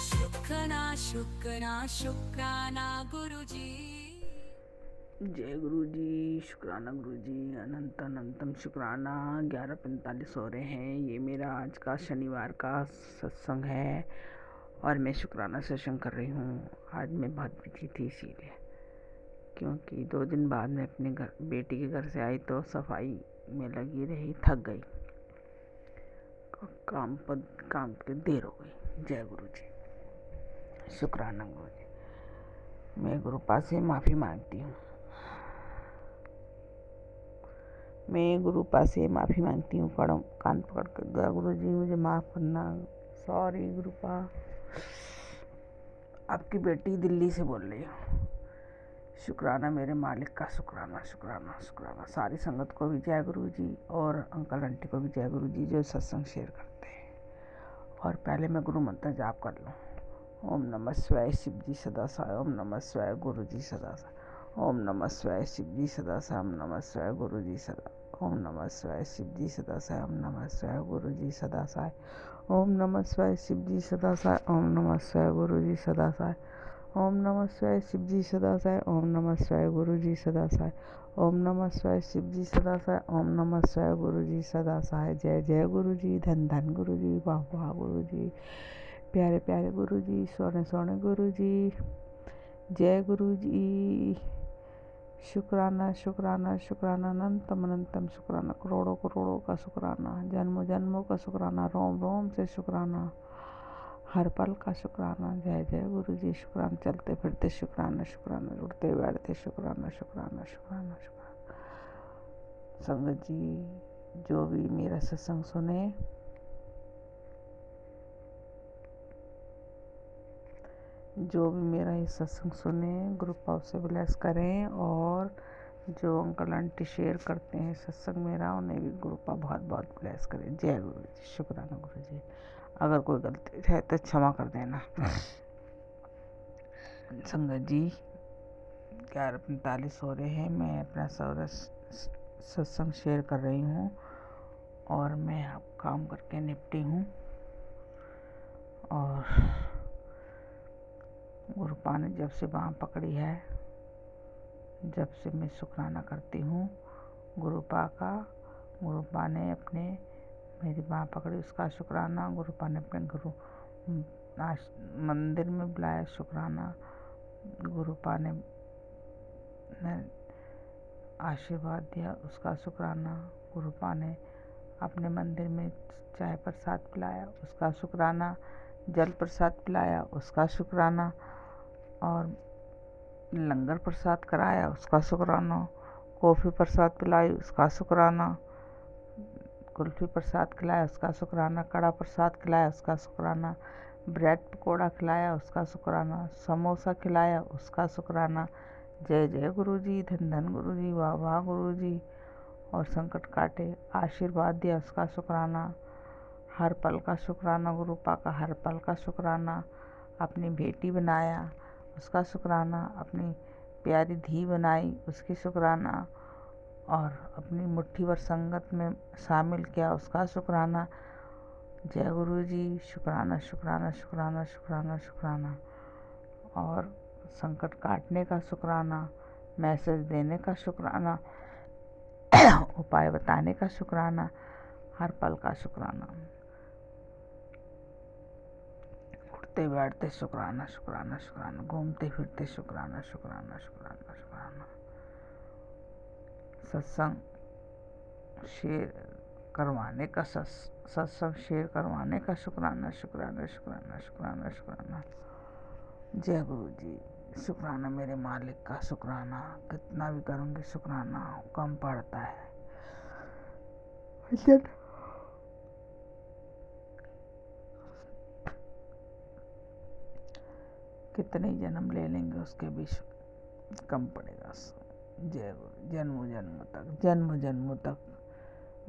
शुक्राना शुक्राना शुक्राना गुरुजी। जय गुरु जी। शुक्राना गुरु जी। अनंत अनंतम शुक्राना। 11:45 हो रहे हैं। ये मेरा आज का शनिवार का सत्संग है और मैं शुक्राना सत्संग कर रही हूँ। आज मैं बहुत बिजी थी इसीलिए, क्योंकि 2 दिन बाद मैं अपने घर बेटी के घर से आई तो सफाई में लगी रही, थक गई, काम के देर हो गई। जय गुरु जी। शुक्राना गुरु जी। मैं गुरुपा से माफ़ी मांगती हूँ। मैं गुरुपा से माफ़ी मांगती हूँ। कान पकड़ कर गुरु जी मुझे माफ़ करना। सॉरी गुरुपा। आपकी बेटी दिल्ली से बोल रही हूँ। शुक्राना मेरे मालिक का। शुक्राना शुक्राना शुक्राना। सारी संगत को भी जय गुरु जी और अंकल आंटी को भी जय गुरु जी जो सत्संग शेयर करते हैं। और पहले मैं गुरु मंत्र जाप कर लूँ। ओम नमः शिवाय शिव जी सदा साय। ओम नमः शिवाय गुरु जी सदा साय। ओम नमः शिवाय शिव जी सदा साय। ओम नमः शिवाय गुरु जी सदा। ओम नमः शिवाय शिव जी सदा साय। ओम नमः शिवाय गुरु जी सदा साय। ओम नमः शिवाय शिव जी सदा साय। ओम नमः शिवाय गुरु जी सदा साय। ओम नमः शिवाय शिव जी सदा साय। ओम नमः शिवाय गुरु जी सदा साय। ओम नमः शिवाय शिव जी सदा साय। ओम नमः शिवाय गुरु जी सदा साय। जय जय गुरु जी। धन धन गुरु जी। वाह वाह गुरु जी। प्यारे प्यारे गुरु जी। सोने सोने गुरु जी। जय गुरु जी। शुक्राना शुक्राना शुक्राना। अनंतम अनंतम शुक्राना। करोड़ों करोड़ों का शुक्राना। जन्मों जन्मों का शुक्राना। रोम रोम से शुक्राना। हर पल का शुक्राना। जय जय गुरु जी। शुक्राना। चलते फिरते शुक्राना शुक्राना। उठते बैठते शुक्राना शुक्राना शुक्राना शुक्राना। संगत जी जो भी मेरा सत्संग सुने, जो भी मेरा ये सत्संग सुने, ग्रुप ऑफ से ब्लेस करें। और जो अंकल आंटी शेयर करते हैं सत्संग मेरा, उन्हें भी ग्रुप ऑफ बहुत बहुत ब्लेस करें। जय गुरु जी। शुक्राना गुरु जी। अगर कोई गलती है तो क्षमा कर देना। संगत जी 11:45 हो रहे हैं। मैं अपना सारा सत्संग शेयर कर रही हूँ और मैं अब काम करके निपटी हूँ। और गुरुपा ने जब से बाँह पकड़ी है, जब से मैं शुक्राना करती हूँ गुरुपा का। गुरुपा ने अपने मेरी बाँह पकड़ी, उसका शुक्राना। गुरुपा ने अपने गुरु मंदिर में बुलाया, शुक्राना। गुरुपा ने आशीर्वाद दिया, उसका शुक्राना। गुरुपा ने अपने मंदिर में चाय प्रसाद पिलाया, उसका शुक्राना। जल प्रसाद पिलाया, उसका शुक्राना। और लंगर प्रसाद कराया, उसका शुक्राना। कॉफ़ी प्रसाद पिलाई, उसका शुक्राना। कुल्फ़ी प्रसाद खिलाया, उसका शुक्राना। कड़ा प्रसाद खिलाया, उसका शुक्राना। ब्रेड पकौड़ा खिलाया, उसका शुक्राना। समोसा खिलाया, उसका शुक्राना। जय जय गुरु जी। धन धन गुरु जी। वाह वाह गुरु जी। और संकट काटे, आशीर्वाद दिया, उसका शुक्राना। हर पल का शुक्राना। गुरुपा का हर पल का शुक्राना। अपनी बेटी बनाया, उसका शुक्राना। अपनी प्यारी धी बनाई, उसकी शुक्राना। और अपनी मुट्ठी भर संगत में शामिल किया, उसका शुक्राना। जय गुरु जी। शुक्राना शुक्राना शुक्राना शुक्राना शुक्राना। और संकट काटने का शुक्राना, मैसेज देने का शुक्राना, उपाय बताने का शुक्राना, हर पल का शुक्राना। उठते बैठते शुक्राना शुक्राना शुक्राना। घूमते फिरते शुक्राना शुक्राना शुक्राना शुक्राना। सत्संग शेयर करवाने का सत्संग शेयर करवाने का शुक्राना शुक्राना शुक्राना शुक्राना शुक्राना। जय गुरु जी। शुक्राना मेरे मालिक का। शुक्राना कितना भी करूँगी शुक्राना कम पड़ता है। कितने जन्म ले लेंगे उसके भी कम पड़ेगा। जय गुरु। जन्म जन्म तक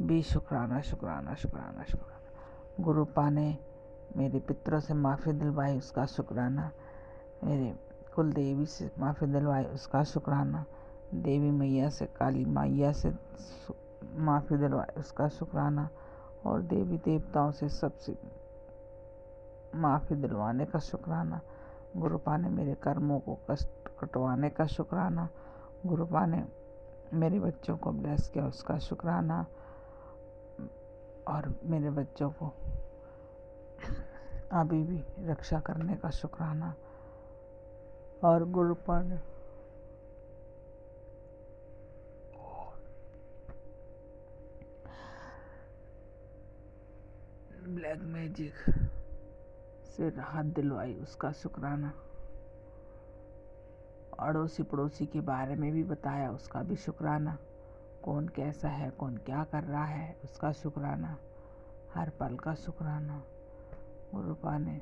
भी शुक्राना शुक्राना शुक्राना शुक्राना। गुरुपा ने मेरे पितरों से माफ़ी दिलवाई, उसका शुक्राना। मेरे कुल देवी से माफ़ी दिलवाई, उसका शुक्राना। देवी मैया से, काली मैया से माफ़ी दिलवाई, उसका शुक्राना। और देवी देवताओं से सबसे माफ़ी दिलवाने का शुक्राना। गुरुपा ने मेरे कर्मों को कष्ट कटवाने का शुक्राना। गुरुपा ने मेरे बच्चों को ब्लेस किया, उसका शुक्राना। और मेरे बच्चों को अभी भी रक्षा करने का शुक्राना। और गुरुपा ने ब्लैक मैजिक से राहत दिलवाई, उसका शुक्राना। अड़ोसी पड़ोसी के बारे में भी बताया, उसका भी शुक्राना। कौन कैसा है, कौन क्या कर रहा है, उसका शुक्राना। हर पल का शुक्राना। गुरुपा ने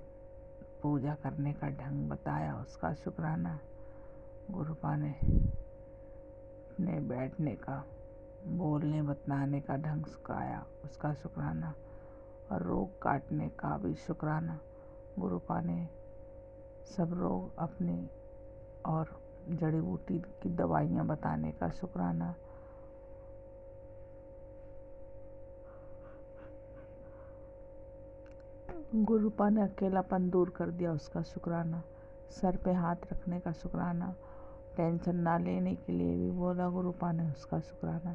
पूजा करने का ढंग बताया, उसका शुक्राना। गुरुपा ने अपने बैठने का, बोलने बताने का ढंग सिखाया, उसका शुक्राना। और रोग काटने का भी शुक्राना। गुरुपा ने सब रोग अपने और जड़ी बूटी की दवाइयाँ बताने का शुक्राना। गुरुपा ने अकेलापन दूर कर दिया, उसका शुक्राना। सर पे हाथ रखने का शुक्राना। टेंशन ना लेने के लिए भी बोला गुरुपा ने, उसका शुक्राना।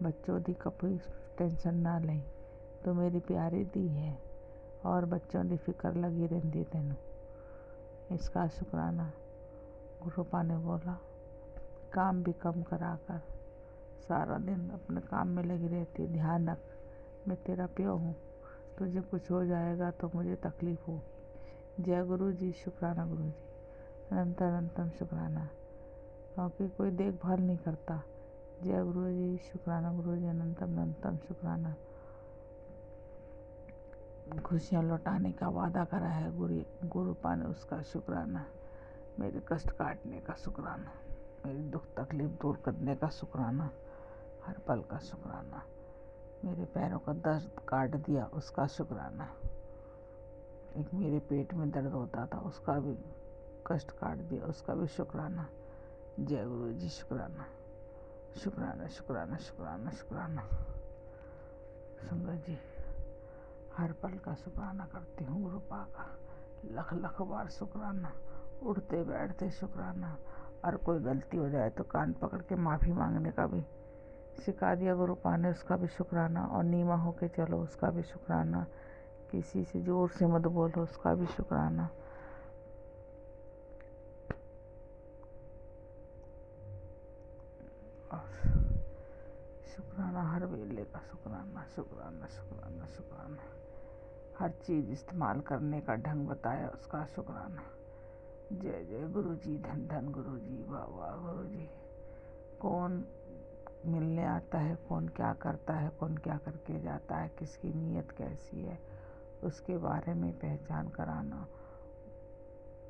बच्चों दी कभी टेंशन ना लें, तो मेरी प्यारी दी है और बच्चों की फिक्र लगी रहती तेनों, इसका शुक्राना। गुरुपा ने बोला काम भी कम कराकर सारा दिन अपने काम में लगी रहती, ध्यान रख मैं तेरा प्यो हूँ, तुझे कुछ हो जाएगा तो मुझे तकलीफ होगी। जय गुरु जी, शुक्राना गुरु जी, अनंतम शुक्राना, क्योंकि कोई देखभाल नहीं करता। जय गुरु जी, शुक्राना गुरु जी, अनंतम शुक्राना। खुशियाँ लौटाने का वादा करा है गुरुपा ने, उसका शुक्राना। मेरे कष्ट काटने का शुक्राना, मेरी दुख तकलीफ दूर करने का शुक्राना, हर पल का शुक्राना। मेरे पैरों का दर्द काट दिया, उसका शुक्राना। एक मेरे पेट में दर्द होता था, उसका भी कष्ट काट दिया, उसका भी शुक्राना। जय गुरु जी, शुक्राना शुक्राना शुक्राना शुक्राना शुक्राना। संगत जी, हर पल का शुक्राना करती हूँ गुरुपा का, लख लख बार शुक्राना। उठते बैठते शुक्राना, और कोई गलती हो जाए तो कान पकड़ के माफ़ी मांगने का भी सिखा दिया गुरुपा ने, उसका भी शुक्राना। और नीमा होके चलो, उसका भी शुक्राना। किसी से जोर से मत बोलो, उसका भी शुक्राना। और शुक्राना हर वेले का शुक्राना, शुक्राना शुक्राना शुक्राना। हर चीज़ इस्तेमाल करने का ढंग बताया, उसका शुक्राना। जय जय गुरु जी, धन धन गुरु जी, वाह वाह गुरु जी। कौन मिलने आता है, कौन क्या करता है, कौन क्या करके जाता है, किसकी नीयत कैसी है, उसके बारे में पहचान कराना,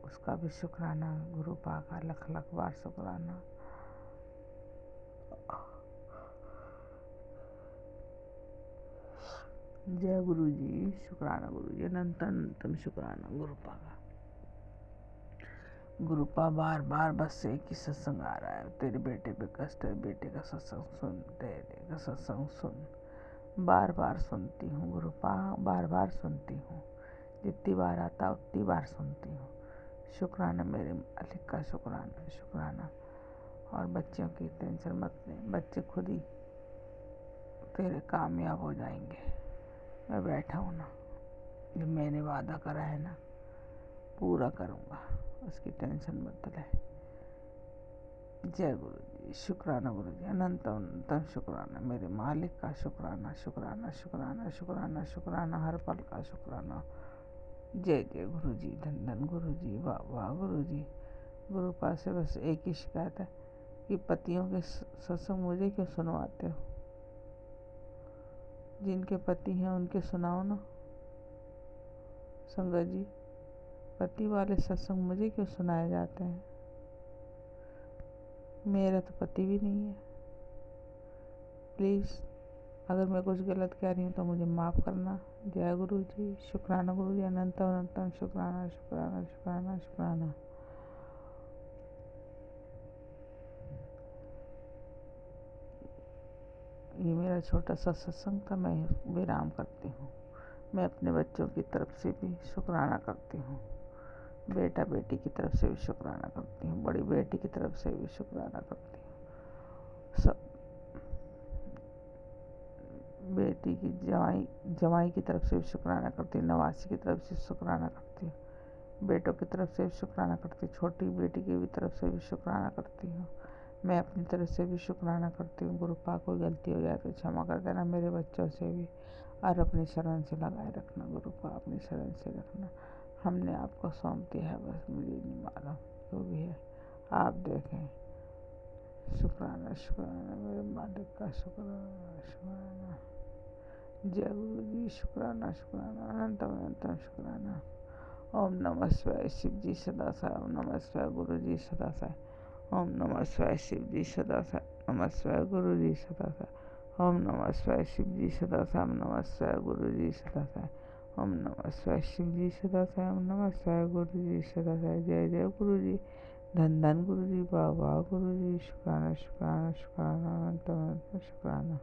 उसका भी शुक्राना। गुरुपा का लख लख बार शुक्राना। जय गुरु जी, शुक्राना गुरु जी, अनंतम शुक्राना गुरुपा का। गुरुपा बार बार बस एक ही सत्संग आ रहा है, तेरे बेटे पे कष्ट है, बेटे का सत्संग सुन, बेटे का सत्संग सुन। बार बार सुनती हूँ गुरुपा, बार बार सुनती हूँ, जितनी बार आता उतनी बार सुनती हूँ। शुक्राना मेरे मालिक का, शुक्राना शुक्राना। और बच्चों की टेंशन मत ले, बच्चे खुद ही तेरे कामयाब हो जाएंगे। मैं बैठा हूँ ना, जो मैंने वादा करा है ना पूरा करूँगा, उसकी टेंशन मत ले। जय गुरु जी, शुक्राना गुरु जी, अनंतम शुक्राना मेरे मालिक का, शुक्राना शुक्राना शुक्राना शुक्राना शुक्राना, हर पल का शुक्राना। जय जय गुरु जी, धन धन गुरु जी, वाह वाह गुरु जी। गुरुपा से बस एक ही शिकायत है कि पतियों के सत्संग मुझे क्यों सुनवाते हो, जिनके पति हैं उनके सुनाओ ना संगत जी। पति वाले सत्संग मुझे क्यों सुनाए जाते हैं? मेरा तो पति भी नहीं है। प्लीज़ अगर मैं कुछ गलत कह रही हूँ तो मुझे माफ़ करना। जय गुरु जी। शुक्राना गुरु जी। अनंतम अनंतम शुक्राना शुक्राना शुक्राना शुक्राना। ये मेरा छोटा सा सत्संग था, मैं विराम करती हूँ। मैं अपने बच्चों की तरफ से भी शुक्राना करती हूँ, बेटा बेटी की तरफ से भी शुक्राना करती हूँ, बड़ी बेटी की तरफ से भी शुक्राना करती हूँ, सब बेटी की जवाई की तरफ से भी शुक्राना करती हूँ, नवासी की तरफ से शुक्राना करती हूँ, बेटों की तरफ से भी शुक्राना करती हूँ, छोटी बेटी की भी तरफ से भी शुक्राना करती हूँ। मैं अपनी तरफ से भी शुक्राना करती हूँ। गुरुपा कोई गलती हो जाए तो क्षमा कर देना मेरे बच्चों से भी, और अपनी शरण से लगाए रखना। गुरुपा अपनी शरण से रखना। हमने आपको सौंप दिया है, बस मुझे नहीं मालूम जो भी है आप देखें। शुक्राना शुक्राना मेरे मालिक का, शुक्राना शुक्राना। जय गुरु जी। शुक्राना शुक्राना अनंतम अनंतम शुक्राना। ओम नमः शिवाय शिव जी सदा साई। ओम नमः शिवाय गुरु जी सदा साई। ओम नमः शिवाय शिव जी सदा साई। नमः शिवाय गुरु जी सदा साई। ओम नमः शिवाय शिव जी सदा साई। ओम नमः शिवाय गुरु जी सदा साई। ओम नमः शिवाय शिव जी सदा साई। ओम नमः शिवाय गुरु जी सदा साई। जय जय गुरु जी। धन धन गुरु जी। वाह वाह गुरु जी। शुक्राना शुक्राना शुक्राना अनंत अनंत शुक्राना।